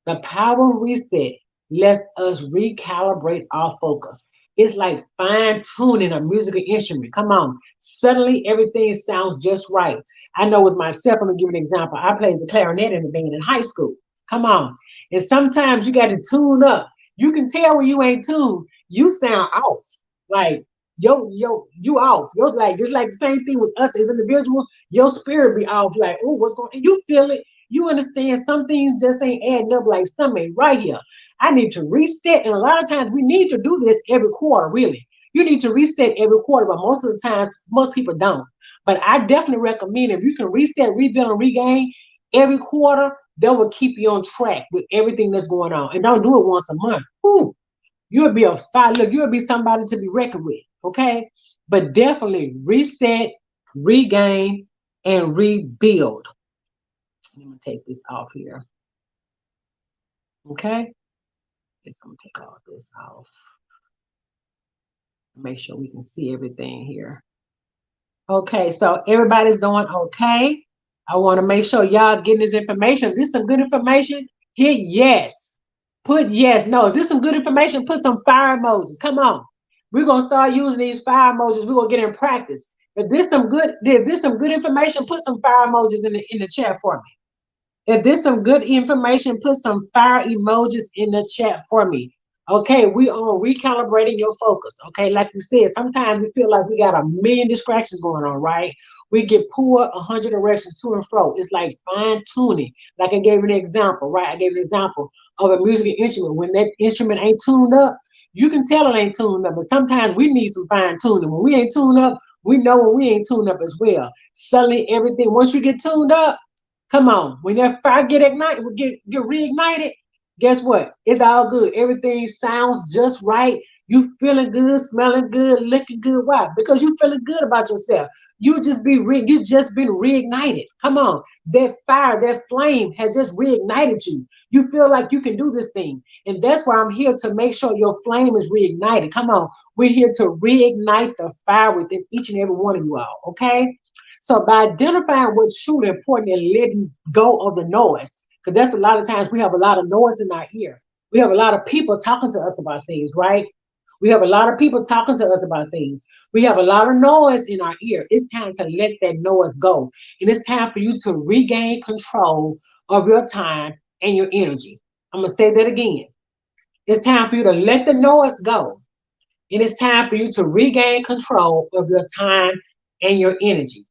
The power of reset lets us recalibrate our focus. It's like fine tuning a musical instrument. Come on. Suddenly everything sounds just right. I know with myself, I'm gonna give an example. I played the clarinet in the band in high school. Come on. And sometimes you got to tune up. You can tell when you ain't tuned, you sound off. Like you off. You're like just like the same thing with us as individuals. Your spirit be off. Like, oh, what's going on? And you feel it. You understand some things just ain't adding up, like something ain't right here. I need to reset. And a lot of times we need to do this every quarter, really. You need to reset every quarter, but most of the times, most people don't. But I definitely recommend if you can reset, rebuild, and regain every quarter, that will keep you on track with everything that's going on. And don't do it once a month. Ooh, you'll be a fire. Look, you'll be somebody to be reckoned with. Okay. But definitely reset, regain, and rebuild. Let me take this off here. Okay. Yes, I'm gonna take all this off. Make sure we can see everything here. Okay, so everybody's doing okay. I want to make sure y'all getting this information. Is this some good information? Hit yes. Put yes. No, is this some good information? Put some fire emojis. Come on. We're gonna start using these fire emojis. We're gonna get in practice. If this some good information, put some fire emojis in the chat for me. If there's some good information, put some fire emojis in the chat for me. Okay, we are recalibrating your focus. Okay, like we said, sometimes we feel like we got a million distractions going on, right? We get pulled 100 directions to and fro. It's like fine tuning. Like I gave you an example, right? I gave you an example of a musical instrument. When that instrument ain't tuned up, you can tell it ain't tuned up. But sometimes we need some fine tuning. When we ain't tuned up, we know when we ain't tuned up as well. Suddenly everything, once you get tuned up, Come on. When that fire get ignited, get reignited, guess what? It's all good. Everything sounds just right. You feeling good, smelling good, looking good. Why? Because you feeling good about yourself. You just been reignited. Come on. That fire, that flame has just reignited you. You feel like you can do this thing. And that's why I'm here to make sure your flame is reignited. Come on. We're here to reignite the fire within each and every one of you all. Okay. So by identifying what's truly important and letting go of the noise, because that's a lot of times we have a lot of noise in our ear. We have a lot of people talking to us about things, right? We have a lot of people talking to us about things. We have a lot of noise in our ear. It's time to let that noise go. And it's time for you to regain control of your time and your energy. I'm going to say that again. It's time for you to let the noise go. And it's time for you to regain control of your time and your energy.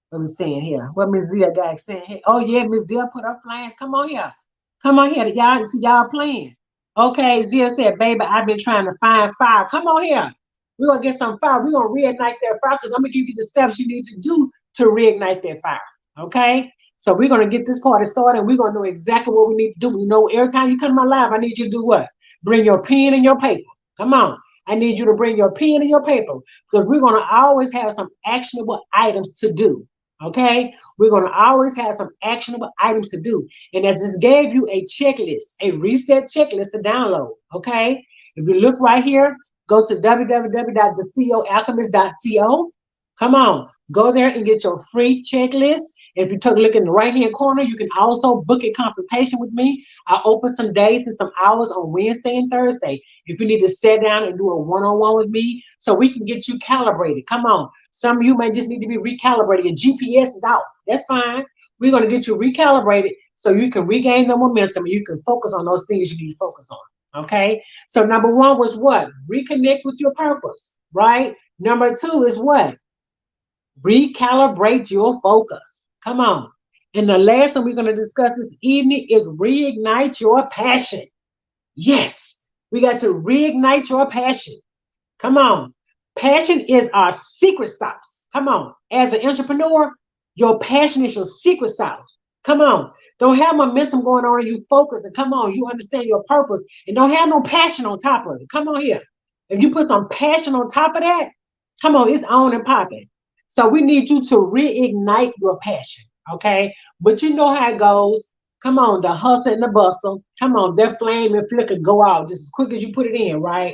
What we saying here? What Miss Zia got saying here? Oh yeah, Miss Zia put her flames. Come on here. Come on here. Y'all see y'all playing. Okay, Zia said, baby, I've been trying to find fire. Come on here. We're gonna get some fire. We're gonna reignite that fire because I'm gonna give you the steps you need to do to reignite that fire. Okay? So we're gonna get this party started and we're gonna know exactly what we need to do. You know, every time you come to my live, I need you to do what? Bring your pen and your paper. Come on. I need you to bring your pen and your paper because we're gonna always have some actionable items to do. Okay, we're going to always have some actionable items to do. And I just gave you a checklist, a reset checklist to download. Okay, if you look right here, go to www.thecoalchemist.co. Come on, go there and get your free checklist. If you take a look in the right hand corner, you can also book a consultation with me. I open some days and some hours on Wednesday and Thursday. If you need to sit down and do a one-on-one with me so we can get you calibrated. Come on. Some of you may just need to be recalibrated. Your GPS is off. That's fine. We're going to get you recalibrated so you can regain the momentum and you can focus on those things you need to focus on. Okay. So number one was what? Reconnect with your purpose, right? Number two is what? Recalibrate your focus. Come on. And the last thing we're going to discuss this evening is reignite your passion. Yes, we got to reignite your passion. Come on. Passion is our secret sauce. Come on. As an entrepreneur, your passion is your secret sauce. Come on. Don't have momentum going on and you focus and come on, you understand your purpose and don't have no passion on top of it. Come on here. If you put some passion on top of that, come on, it's on and popping. So we need you to reignite your passion. Okay. But you know how it goes. Come on, the hustle and the bustle. Come on, that flame and flicker go out just as quick as you put it in, right?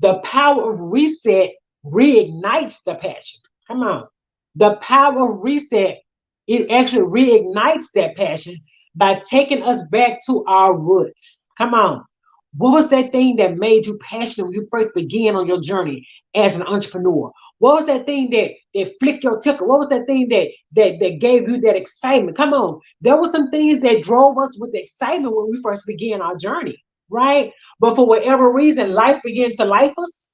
The power of reset reignites the passion. Come on. The power of reset, it actually reignites that passion by taking us back to our roots. Come on. What was that thing that made you passionate when you first began on your journey as an entrepreneur? What was that thing that flicked your tickle? What was that thing that gave you that excitement? Come on. There were some things that drove us with excitement when we first began our journey, right? But for whatever reason, life began to life us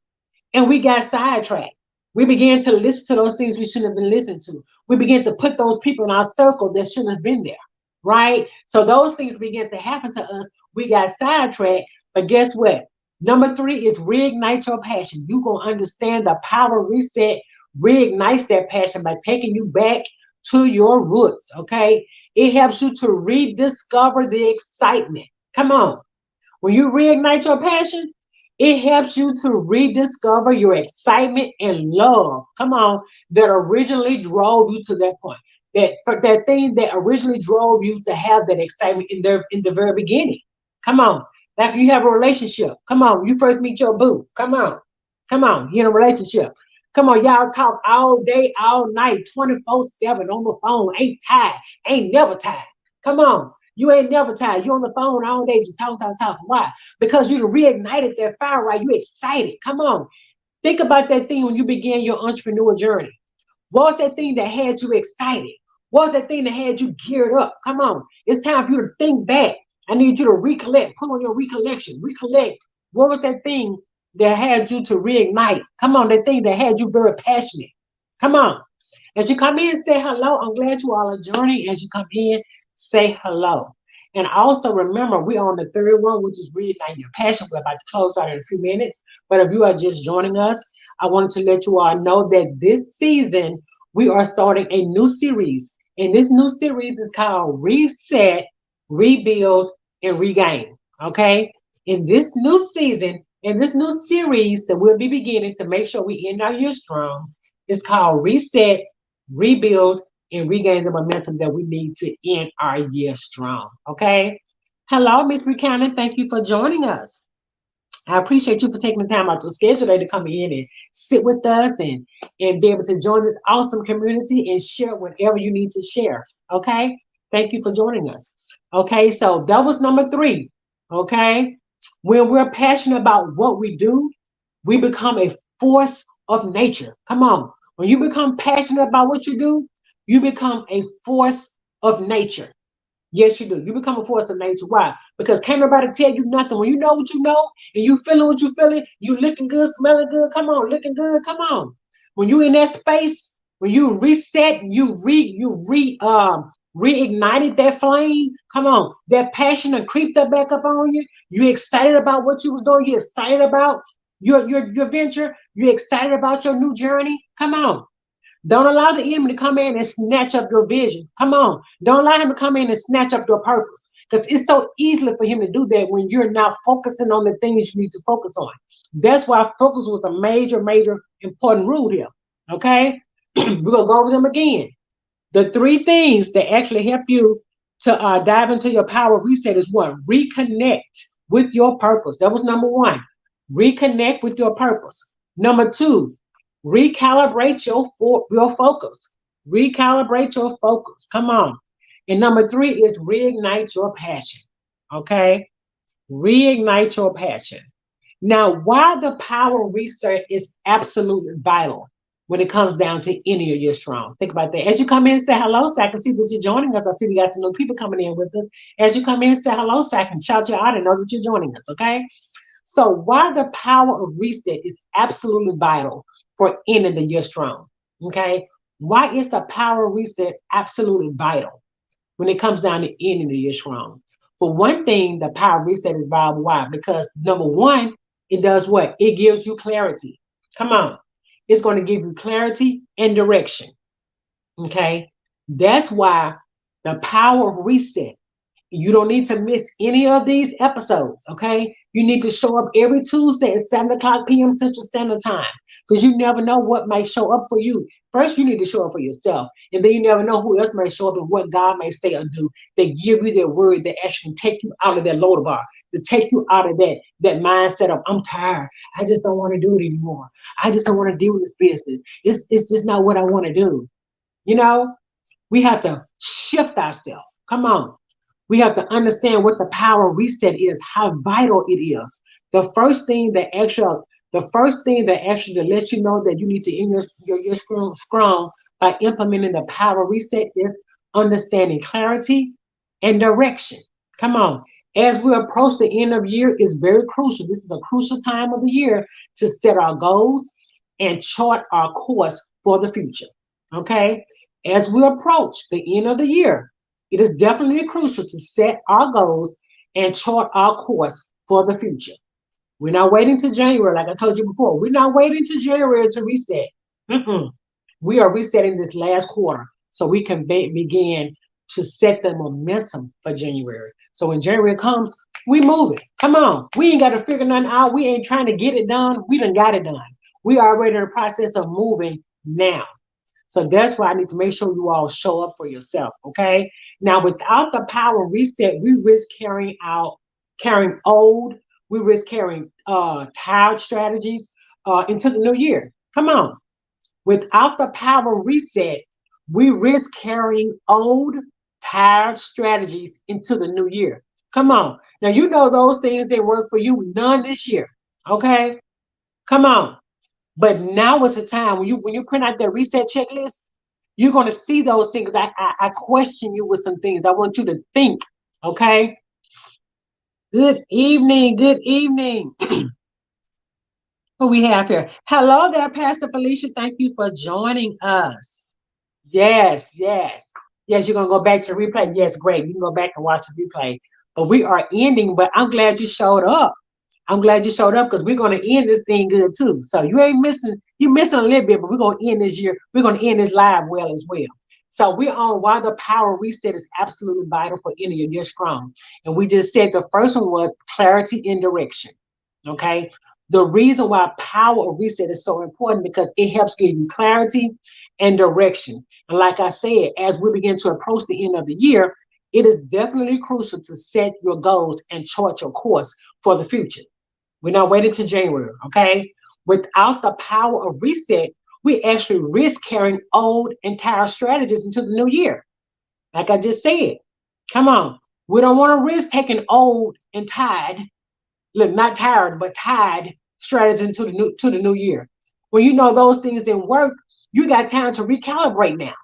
and we got sidetracked. We began to listen to those things we shouldn't have been listening to. We began to put those people in our circle that shouldn't have been there, right? So those things began to happen to us. We got sidetracked, but guess what? Number three is reignite your passion. You're going to understand the power reset reignites that passion by taking you back to your roots, okay? It helps you to rediscover the excitement. Come on. When you reignite your passion, it helps you to rediscover your excitement and love. Come on, that originally drove you to that point. That thing that originally drove you to have that excitement in the very beginning. Come on. Like you have a relationship. Come on, you first meet your boo. Come on. Come on, you're in a relationship. Come on, y'all talk all day, all night, 24/7 on the phone. Ain't tired. Ain't never tired. Come on. You ain't never tired. You on the phone all day just talking. Why? Because you reignited that fire, right? You excited. Come on. Think about that thing when you began your entrepreneur journey. What was that thing that had you excited? What was that thing that had you geared up? Come on. It's time for you to think back. I need you to recollect. Put on your recollection. Recollect. What was that thing that had you to reignite? Come on, that thing that had you very passionate. Come on. As you come in, say hello. I'm glad you all are joining. As you come in, say hello. And also remember, we're on the third one, which is reigniting your passion. We're about to close out in a few minutes. But if you are just joining us, I wanted to let you all know that this season we are starting a new series. And this new series is called Reset, Rebuild, and Regain. Okay? In this new season, in this new series that we'll be beginning to make sure we end our year strong, it's called Reset, Rebuild, and Regain the momentum that we need to end our year strong. Okay? Hello, Miss Buchanan. Thank you for joining us. I appreciate you for taking the time out your schedule today to come in and sit with us and be able to join this awesome community and share whatever you need to share. Okay. Thank you for joining us. Okay. So that was number three. Okay. When we're passionate about what we do, we become a force of nature. Come on. When you become passionate about what you do, you become a force of nature. Yes, you do. You become a force of nature. Why? Because can't nobody tell you nothing. When you know what you know and you feeling what you feeling, you looking good, smelling good. Come on, looking good. Come on. When you in that space, when you reset, reignited that flame. Come on, that passion and creeped that back up on you. You excited about what you was doing. You excited about your venture. You excited about your new journey. Come on. Don't allow the enemy to come in and snatch up your vision. Come on. Don't allow him to come in and snatch up your purpose. Because it's so easy for him to do that when you're not focusing on the things you need to focus on. That's why focus was a major, major important rule here. Okay? We're going to go over them again. The three things that actually help you to dive into your power reset is one, reconnect with your purpose. That was number one. Reconnect with your purpose. Number two, recalibrate your focus. Recalibrate your focus. Come on. And number three is reignite your passion. Okay? Reignite your passion. Now, why the power reset is absolutely vital when it comes down to any of your strong. Think about that. As you come in and say hello, so I can see that you're joining us. I see we got some new people coming in with us. As you come in and say hello, so I can shout you out and know that you're joining us, okay? So why the power of reset is absolutely vital for ending the year strong, okay? Why is the power of reset absolutely vital when it comes down to ending the year strong? For one thing, the power of reset is vital. Why? Because number one, it does what? It gives you clarity. Come on. It's going to give you clarity and direction. Okay. That's why the power of reset. You don't need to miss any of these episodes, okay? You need to show up every Tuesday at 7 o'clock p.m. Central Standard Time because you never know what might show up for you. First, you need to show up for yourself, and then you never know who else may show up and what God may say or do. They give you their word that actually can take you out of that loader bar, to take you out of that mindset of, I'm tired. I just don't want to do it anymore. I just don't want to deal with this business. It's just not what I want to do. You know, we have to shift ourselves. Come on. We have to understand what the power reset is, how vital it is. The first thing that actually lets you know that you need to end your strong by implementing the power reset is understanding clarity and direction. Come on. As we approach the end of the year, it's very crucial. This is a crucial time of the year to set our goals and chart our course for the future. Okay? As we approach the end of the year, it is definitely crucial to set our goals and chart our course for the future. We're not waiting to January, like I told you before. We're not waiting to January to reset. Mm-mm. We are resetting this last quarter so we can begin to set the momentum for January. So when January comes, we move it. Come on. We ain't got to figure nothing out. We ain't trying to get it done. We done got it done. We are already in the process of moving now. So that's why I need to make sure you all show up for yourself. Okay. Now, without the power reset, we risk carrying old, we risk carrying tired strategies into the new year. Come on. Without the power reset, we risk carrying old, tired strategies into the new year. Come on. Now, you know those things that work for you, none this year. Okay. Come on. But now is the time when you print out that reset checklist, you're gonna see those things. I question you with some things. I want you to think. Okay. Good evening. Good evening. Who we have here? Hello there, Pastor Felicia. Thank you for joining us. Yes, yes. Yes, you're gonna go back to replay. Yes, great. You can go back and watch the replay. But we are ending, but I'm glad you showed up. I'm glad you showed up because we're going to end this thing good too. So you ain't missing, you're missing a little bit, but we're going to end this year. We're going to end this live well as well. So we're on why the power reset is absolutely vital for any of your strong. And we just said the first one was clarity and direction. Okay. The reason why power of reset is so important because it helps give you clarity and direction. And like I said, as we begin to approach the end of the year, it is definitely crucial to set your goals and chart your course for the future. We're not waiting till January, okay? Without the power of reset, we actually risk carrying old and tired strategies into the new year. Like I just said, come on. We don't want to risk taking old and tired, look, not tired, but tired strategies into the new year. When you know those things didn't work, you got time to recalibrate now.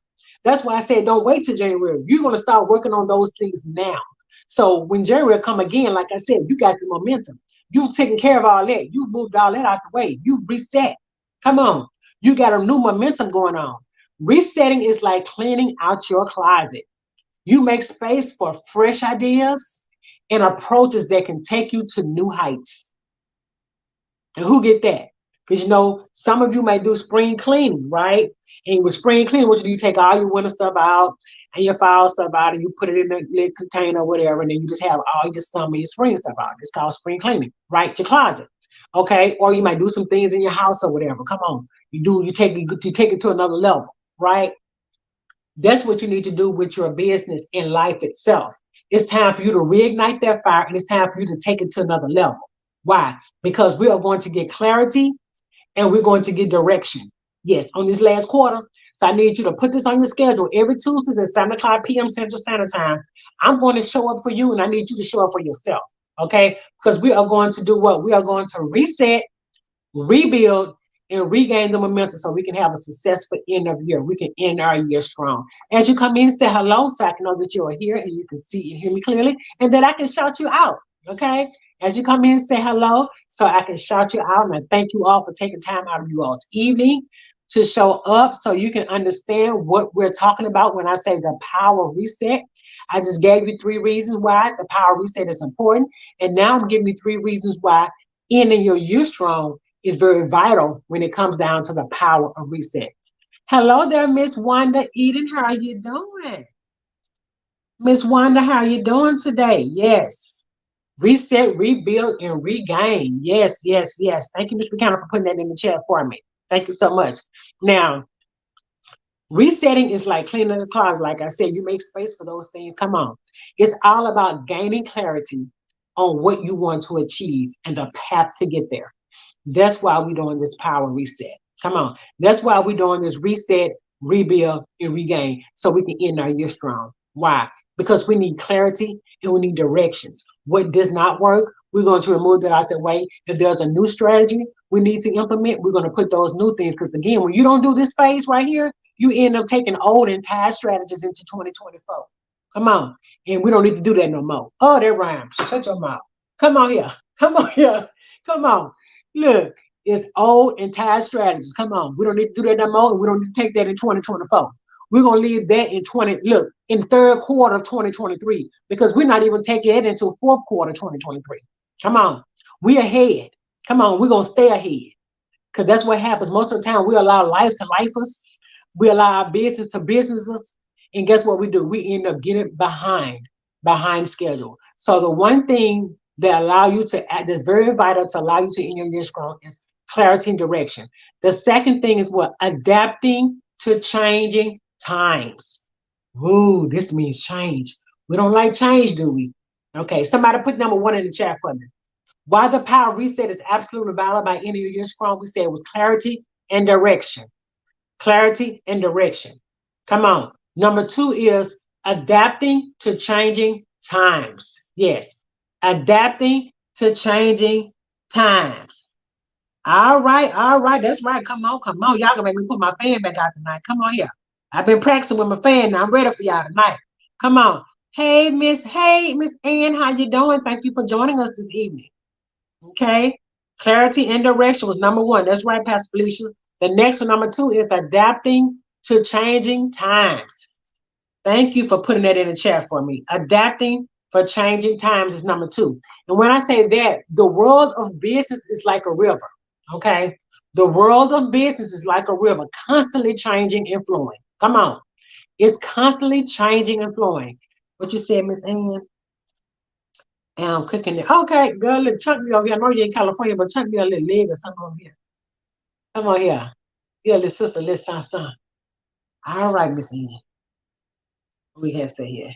That's why I said don't wait till January. You're gonna start working on those things now. So when January come again, like I said, you got the momentum. You've taken care of all that. You've moved all that out the way. You've reset. Come on. You got a new momentum going on. Resetting is like cleaning out your closet. You make space for fresh ideas and approaches that can take you to new heights. And who get that? Because some of you may do spring cleaning, right? And with spring cleaning, what you do, you take all your winter stuff out and your fall stuff out and you put it in a little container or whatever, and then you just have all your summer and your spring stuff out. It's called spring cleaning, right? Your closet. Okay. Or you might do some things in your house or whatever. Come on. You take it to another level, right? That's what you need to do with your business and life itself. It's time for you to reignite that fire and it's time for you to take it to another level. Why? Because we are going to get clarity and we're going to get direction. Yes, on this last quarter. So I need you to put this on your schedule every Tuesdays at 7 o'clock p.m. Central Standard Time. I'm going to show up for you and I need you to show up for yourself. Okay? Because we are going to do what? We are going to reset, rebuild, and regain the momentum so we can have a successful end of year. We can end our year strong. As you come in, say hello so I can know that you are here and you can see and hear me clearly, and that I can shout you out. Okay? As you come in, say hello so I can shout you out. And I thank you all for taking time out of you all's evening to show up so you can understand what we're talking about when I say the power of reset. I just gave you 3 reasons why the power of reset is important. And now I'm giving you 3 reasons why ending your year strong is very vital when it comes down to the power of reset. Hello there, Miss Wanda Eden. How are you doing? Miss Wanda, how are you doing today? Yes. Reset, rebuild, and regain. Yes, yes, yes. Thank you, Mr. Buchanan, for putting that in the chat for me. Thank you so much. Now, resetting is like cleaning the closet. Like I said, you make space for those things. Come on. It's all about gaining clarity on what you want to achieve and the path to get there. That's why we're doing this power reset. Come on. That's why we're doing this reset, rebuild, and regain so we can end our year strong. Why? Because we need clarity and we need directions. What does not work, we're going to remove that out the way. If there's a new strategy we need to implement, we're going to put those new things. Because again, when you don't do this phase right here, you end up taking old and tired strategies into 2024. Come on. And we don't need to do that no more. Oh, that rhymes. Shut your mouth. Come on here. Come on here. Come on. Look, it's old and tired strategies. Come on. We don't need to do that no more. And we don't need to take that in 2024. We're going to leave that in third quarter of 2023, because we're not even taking it until fourth quarter 2023. Come on. We ahead. Come on. We're going to stay ahead, because that's what happens. Most of the time, we allow life to life us. We allow our business to businesses. And guess what we do? We end up getting behind schedule. So the one thing that allow you to add, that's very vital to allow you to end your year strong, is clarity and direction. The second thing is what? Adapting to changing times. Ooh, this means change. We don't like change, do we? Okay, somebody put number 1 in the chat for me. Why the power reset is absolutely valid by ending your year strong, we said it was clarity and direction. Clarity and direction. Come on. Number 2 is adapting to changing times. Yes, adapting to changing times. All right, all right. That's right. Come on, come on. Y'all gonna make me put my fan back out tonight. Come on here. I've been practicing with my fan. Now I'm ready for y'all tonight. Come on. Hey, Miss Ann, how you doing? Thank you for joining us this evening. Okay. Clarity and direction was number 1. That's right, Pastor Felicia. The next one, number 2, is adapting to changing times. Thank you for putting that in the chat for me. Adapting for changing times is number 2. And when I say that, the world of business is like a river. Okay. The world of business is like a river, constantly changing and flowing. Come on. It's constantly changing and flowing. What you said, Miss Ann? And I'm cooking it. Okay, girl, look, chunk me over here. I know you're in California, but chunk me a little leg or something over here. Come on here. Yeah, little sister, little son. All right, Miss Ann. We have to say here.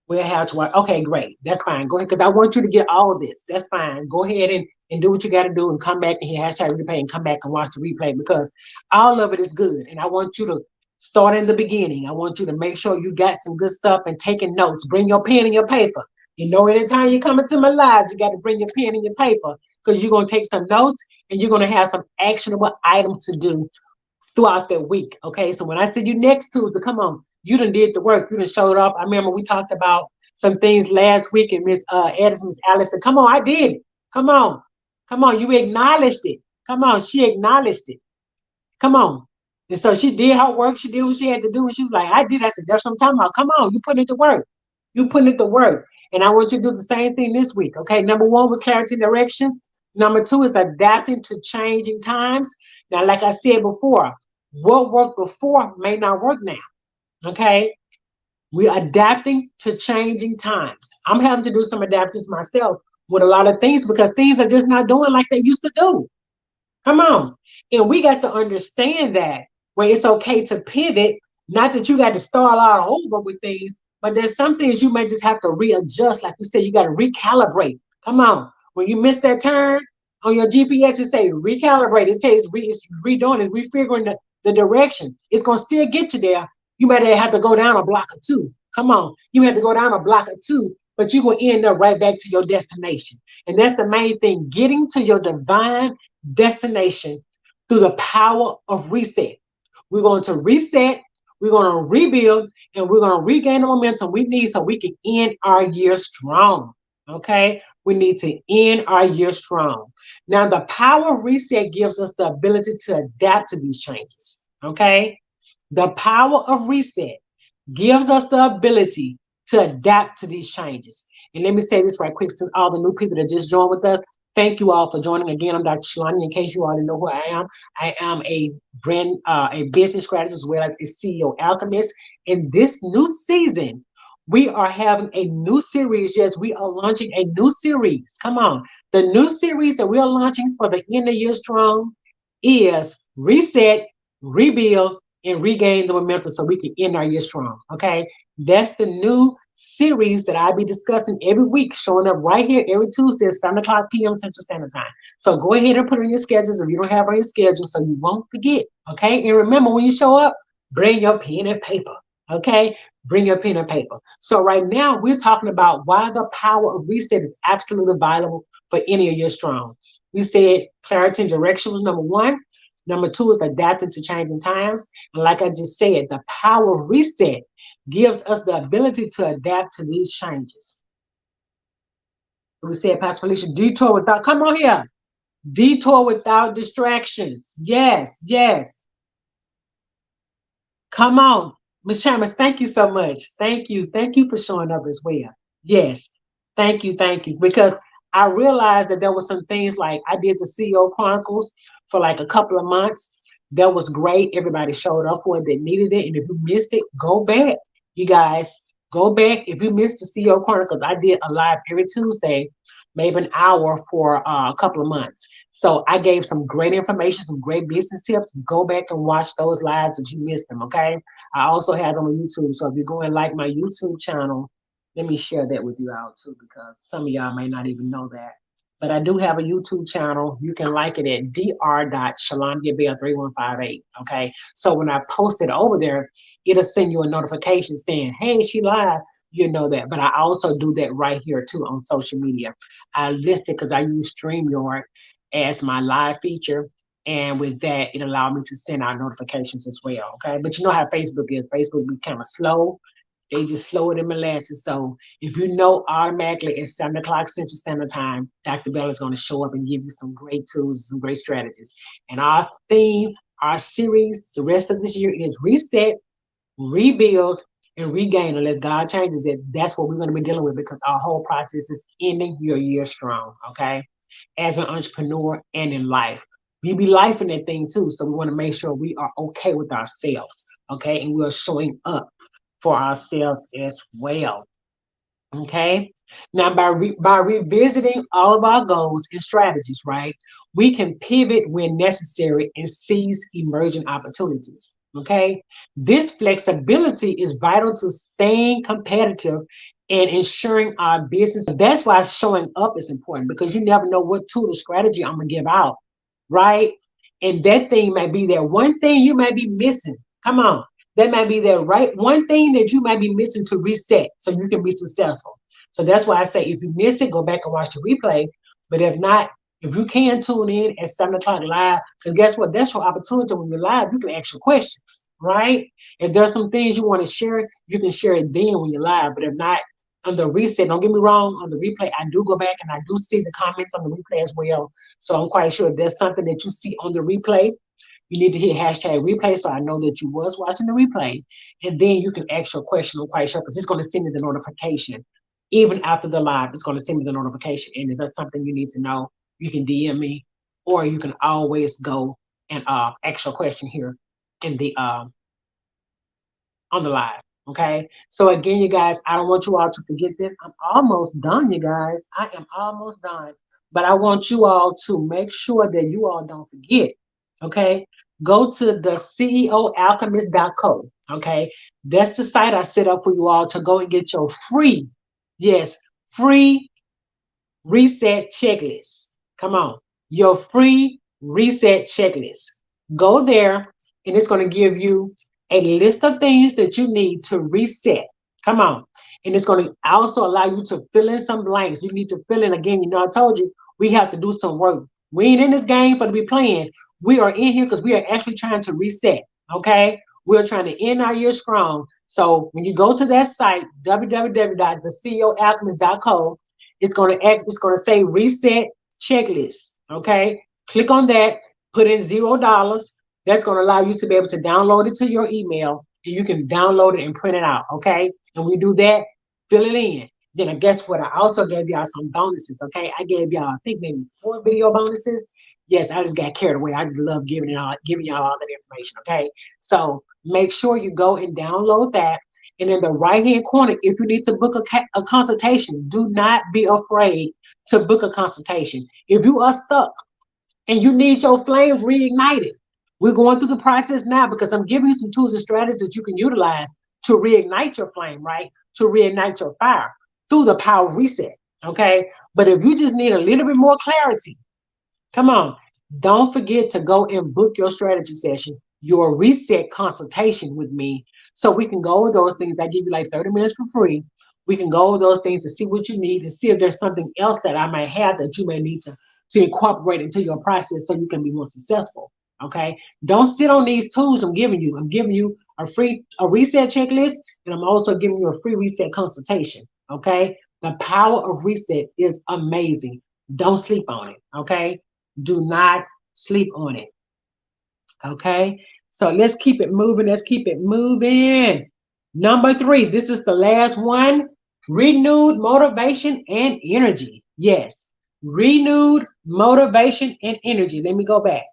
We'll have to watch. Okay, great. That's fine. Go ahead, because I want you to get all of this. That's fine. Go ahead and do what you got to do and come back and hit hashtag replay and come back and watch the replay because all of it is good. And I want you to start in the beginning. I want you to make sure you got some good stuff and taking notes. Bring your pen and your paper. You know, anytime you come into my lives, you got to bring your pen and your paper because you're going to take some notes and you're going to have some actionable items to do throughout that week. Okay. So when I see you next Tuesday, come on, you done did the work. You done showed up. I remember we talked about some things last week and Miss Edison, Miss Alice said, come on, I did it. Come on. Come on. You acknowledged it. Come on. She acknowledged it. Come on. And so she did her work. She did what she had to do. And she was like, I did. I said, that's what I'm talking about. Come on. You put it to work. You put it to work. And I want you to do the same thing this week. Okay. Number one was clarity and direction. Number two is adapting to changing times. Now, like I said before, what worked before may not work now. Okay. We're adapting to changing times. I'm having to do some adaptations myself with a lot of things because things are just not doing like they used to do. Come on. And we got to understand that where it's okay to pivot, not that you got to start all over with things, but there's some things you may just have to readjust. Like we said, you got to recalibrate. Come on. When you miss that turn on your GPS, it say recalibrate. It says it's redoing it, refiguring the direction. It's going to still get you there. You might have to go down a block or two. Come on. You have to go down a block or two, but you're going to end up right back to your destination. And that's the main thing, getting to your divine destination through the power of reset. We're going to reset, we're going to rebuild, and we're going to regain the momentum we need so we can end our year strong. Okay? We need to end our year strong. Now, the power of reset gives us the ability to adapt to these changes. Okay? The power of reset gives us the ability to adapt to these changes. And let me say this right quick, since all the new people that just joined with us, thank you all for joining. Again, I'm Dr. Shalani. In case you already know who I am a business strategist as well as a CEO alchemist. In this new season, we are having a new series. Yes, we are launching a new series. Come on. The new series that we are launching for the end of year strong is reset, rebuild, and regain the momentum so we can end our year strong. Okay. That's the new series that I'll be discussing every week, showing up right here every Tuesday at 7 o'clock p.m. Central Standard Time. So go ahead and put it on your schedules if you don't have it on your schedule so you won't forget. Okay. And remember, when you show up, bring your pen and paper. Okay. Bring your pen and paper. So right now, we're talking about why the power of reset is absolutely vital for any of your strong. We said clarity and direction was number one. Number two is adapting to changing times. And like I just said, the power of reset gives us the ability to adapt to these changes. We said, Pastor Felicia, detour without, come on here, detour without distractions. Yes, yes. Come on. Ms. Chambers, thank you so much. Thank you. Thank you for showing up as well. Yes. Thank you. Thank you. Because I realized that there were some things like I did the CEO Chronicles for like a couple of months. That was great. Everybody showed up for it that needed it. And if you missed it, go back. You guys, go back. If you missed the CEO Chronicles, I did a live every Tuesday, maybe an hour for a couple of months. So I gave some great information, some great business tips. Go back and watch those lives if you missed them, okay? I also had them on YouTube. So if you go and like my YouTube channel, let me share that with you all too, because some of y'all may not even know that. But I do have a YouTube channel. You can like it at dr.ShalondiaBell3158, okay? So when I post it over there, it'll send you a notification saying, hey, she live. You know that. But I also do that right here too on social media. I list it because I use StreamYard as my live feature. And with that, it allowed me to send out notifications as well. Okay. But you know how Facebook is. Facebook be kind of slow. They just slower than molasses. So if you know automatically at 7 o'clock Central Standard Time, Dr. Bell is going to show up and give you some great tools, some great strategies. And our theme, our series, the rest of this year is reset, rebuild, and regain. Unless God changes it, that's what we're going to be dealing with because our whole process is ending your year strong. Okay. As an entrepreneur and in life. We be life in that thing too. So we want to make sure we are okay with ourselves. Okay, and we're showing up for ourselves as well. Okay. Now, by revisiting all of our goals and strategies, right, we can pivot when necessary and seize emerging opportunities. Okay. This flexibility is vital to staying competitive and ensuring our business. That's why showing up is important because you never know what tool or strategy I'm going to give out, right? And that thing might be that one thing you might be missing. Come on. That might be that right one thing that you might be missing to reset so you can be successful. So that's why I say if you miss it, go back and watch the replay. But if not, if you can tune in at 7 o'clock live, because guess what? That's your opportunity when you're live. You can ask your questions, right? If there's some things you want to share, you can share it then when you're live. But if not, on the reset, don't get me wrong, on the replay, I do go back and I do see the comments on the replay as well. So I'm quite sure if there's something that you see on the replay, you need to hit hashtag replay so I know that you was watching the replay. And then you can ask your question. I'm quite sure because it's going to send me the notification. Even after the live, it's going to send me the notification. And if there's something you need to know, you can DM me or you can always go and ask your question here in the on the live. Okay. So again, you guys, I don't want you all to forget this. I'm almost done, you guys. I am almost done. But I want you all to make sure that you all don't forget. Okay. Go to the ceoalchemist.co. Okay. That's the site I set up for you all to go and get your free, yes, free reset checklist. Come on. Your free reset checklist. Go there and it's going to give you a list of things that you need to reset. Come on. And it's going to also allow you to fill in some blanks. You need to fill in again. You know, I told you we have to do some work. We ain't in this game for to be playing. We are in here because we are actually trying to reset. Okay. We're trying to end our year strong. So when you go to that site, www.thecoalchemist.co, it's going to say reset checklist. Okay. Click on that, put in $0. That's going to allow you to be able to download it to your email and you can download it and print it out. Okay. And we do that, fill it in. Then I guess what? I also gave y'all some bonuses. Okay. I gave y'all, I think maybe 4 video bonuses. Yes, I just got carried away. I just love giving y'all all that information. Okay. So make sure you go and download that. And in the right hand corner, if you need to book a consultation, do not be afraid to book a consultation. If you are stuck and you need your flames reignited, we're going through the process now because I'm giving you some tools and strategies that you can utilize to reignite your flame, right? To reignite your fire through the power of reset. Okay. But if you just need a little bit more clarity, come on. Don't forget to go and book your strategy session, your reset consultation with me, so we can go over those things. I give you like 30 minutes for free. We can go over those things to see what you need and see if there's something else that I might have that you may need to incorporate into your process so you can be more successful. Okay. Don't sit on these tools I'm giving you. I'm giving you a reset checklist, and I'm also giving you a free reset consultation. Okay. The power of reset is amazing. Don't sleep on it. Okay. Do not sleep on it. Okay. So let's keep it moving. Let's keep it moving. Number 3, this is the last one. Renewed motivation and energy. Yes. Renewed motivation and energy. Let me go back.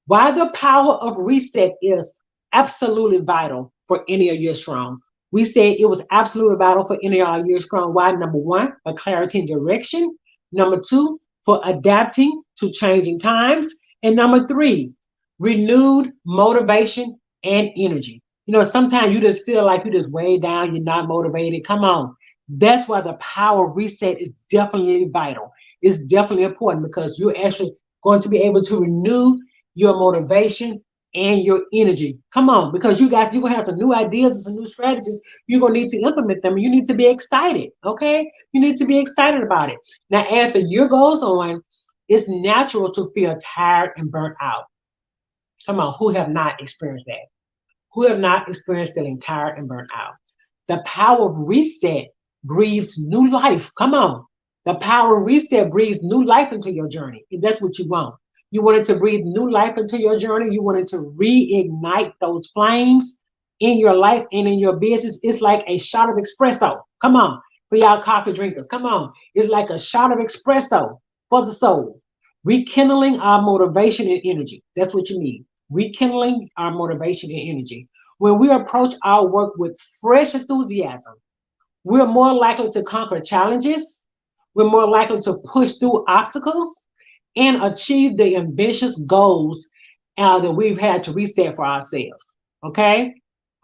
Why the power of reset is absolutely vital for any of your strong. We said it was absolutely vital for any of our year strong. Why? Number 1, for clarity and direction. Number 2, for adapting to changing times. And number 3, renewed motivation and energy. You know, sometimes you just feel like you're just way down, you're not motivated. Come on. That's why the power of reset is definitely vital. It's definitely important because you're actually going to be able to renew your motivation and your energy. Come on, because you guys, you're gonna have some new ideas and some new strategies. You're gonna need to implement them. And you need to be excited. Okay, you need to be excited about it. Now, as the year goes on, it's natural to feel tired and burnt out. Come on, who have not experienced that? Who have not experienced feeling tired and burnt out? The power of reset breathes new life. Come on. The power of reset breathes new life into your journey. If that's what you want. You wanted to breathe new life into your journey. You wanted to reignite those flames in your life and in your business. It's like a shot of espresso. Come on. For y'all coffee drinkers. Come on. It's like a shot of espresso for the soul. Rekindling our motivation and energy. That's what you need. Rekindling our motivation and energy. When we approach our work with fresh enthusiasm, we're more likely to conquer challenges. We're more likely to push through obstacles and achieve the ambitious goals that we've had to reset for ourselves. Okay?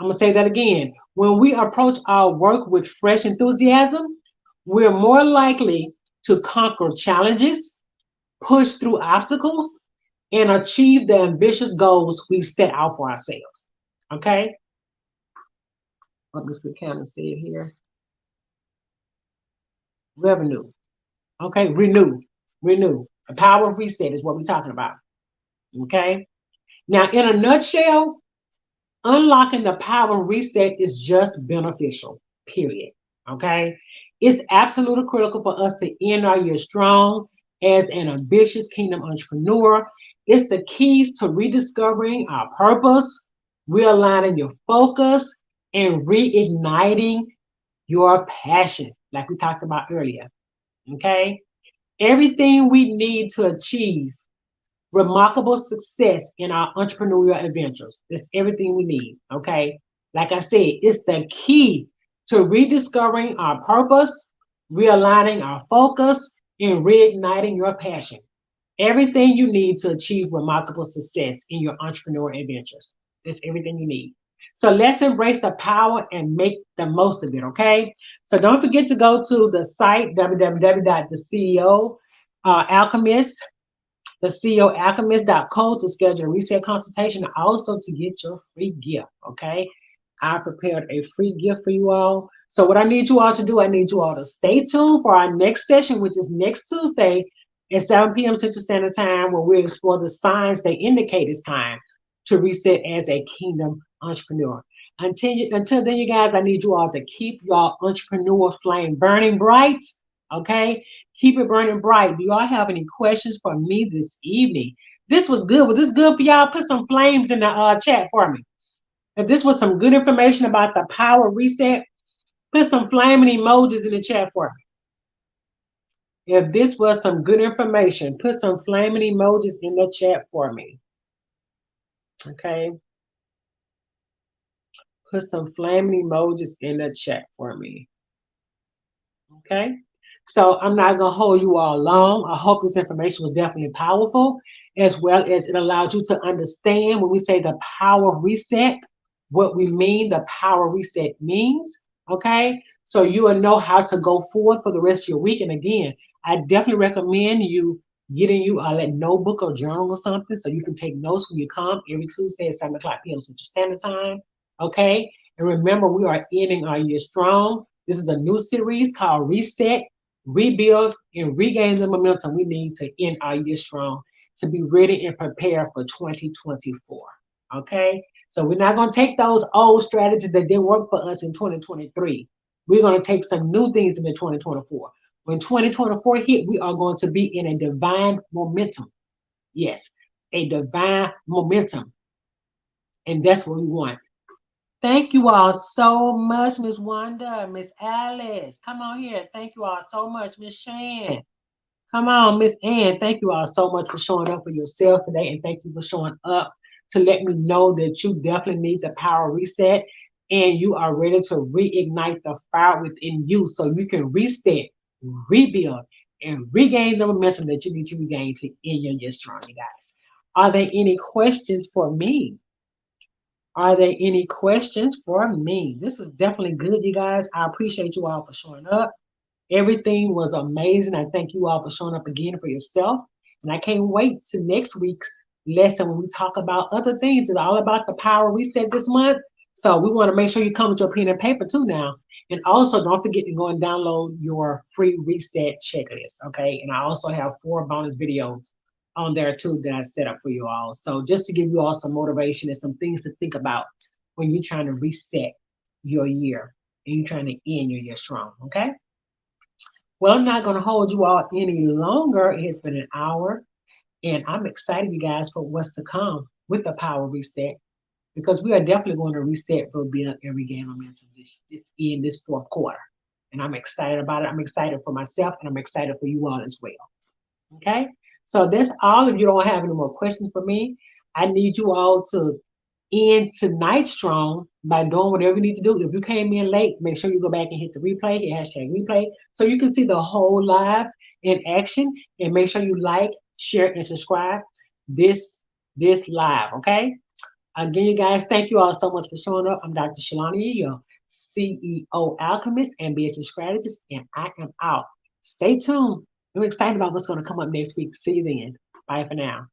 I'm going to say that again. When we approach our work with fresh enthusiasm, we're more likely to conquer challenges, push through obstacles, and achieve the ambitious goals we've set out for ourselves. Okay? What Mr. Cannon said here. Revenue. Okay, renew. The power of reset is what we're talking about. Okay. Now, in a nutshell, unlocking the power of reset is just beneficial, period. Okay. It's absolutely critical for us to end our year strong as an ambitious kingdom entrepreneur. It's the keys to rediscovering our purpose, realigning your focus, and reigniting your passion, like we talked about earlier. Okay. Everything we need to achieve remarkable success in our entrepreneurial adventures. That's everything we need. Okay. Like I said, it's the key to rediscovering our purpose, realigning our focus, and reigniting your passion. Everything you need to achieve remarkable success in your entrepreneurial adventures. That's everything you need. So let's embrace the power and make the most of it, okay? So don't forget to go to the site, www.theceo alchemist, theCEOalchemist.co to schedule a reset consultation and also to get your free gift, okay? I prepared a free gift for you all. So what I need you all to do, I need you all to stay tuned for our next session, which is next Tuesday at 7 p.m. Central Standard Time, where we explore the signs that indicate it's time to reset as a kingdom entrepreneur. Until then, you guys, I need you all to keep your entrepreneur flame burning bright, okay? Keep it burning bright. Do y'all have any questions for me this evening? This was good. Was this good for y'all? Put some flames in the chat for me. If this was some good information about the power reset, put some flaming emojis in the chat for me. If this was some good information, put some flaming emojis in the chat for me. Okay. Put some flaming emojis in the chat for me. Okay. So I'm not going to hold you all long. I hope this information was definitely powerful, as well as it allowed you to understand when we say the power of reset, what we mean the power reset means. Okay. So you will know how to go forward for the rest of your week. And again, I definitely recommend you getting you a notebook or journal or something so you can take notes when you come every Tuesday at 7 o'clock p.m. Central Standard Time. Okay. And remember, we are ending our year strong. This is a new series called Reset, Rebuild, and Regain the Momentum we need to end our year strong to be ready and prepared for 2024. Okay? So we're not going to take those old strategies that didn't work for us in 2023. We're going to take some new things into 2024. When 2024 hit, we are going to be in a divine momentum. Yes, a divine momentum. And that's what we want. Thank you all so much, Miss Wanda, Miss Alice. Come on here. Thank you all so much, Miss Shan. Come on, Miss Ann. Thank you all so much for showing up for yourselves today. And thank you for showing up to let me know that you definitely need the power reset and you are ready to reignite the fire within you so you can reset, rebuild, and regain the momentum that you need to regain to end your year strong, you guys. Are there any questions for me? Are there any questions for me? This is definitely good, you guys. I appreciate you all for showing up. Everything was amazing. I thank you all for showing up again for yourself. And I can't wait to next week's lesson when we talk about other things. It's all about the power reset this month. So we want to make sure you come with your pen and paper too now. And also don't forget to go and download your free reset checklist. Okay. And I also have 4 bonus videos on there too that I set up for you all. So just to give you all some motivation and some things to think about when you're trying to reset your year and you're trying to end your year strong. Okay. Well, I'm not going to hold you all any longer. It's been an hour, and I'm excited, you guys, for what's to come with the power reset because we are definitely going to reset, rebuild, and regain momentum this fourth quarter. And I'm excited about it. I'm excited for myself, and I'm excited for you all as well. Okay? So that's all. If you don't have any more questions for me, I need you all to end tonight strong by doing whatever you need to do. If you came in late, make sure you go back and hit the replay, hit hashtag replay, so you can see the whole live in action. And make sure you like, share, and subscribe this this live. Okay. Again, you guys, thank you all so much for showing up. I'm Dr. Shalani, your CEO alchemist and business strategist, and I am out. Stay tuned. I'm excited about what's going to come up next week. See you then. Bye for now.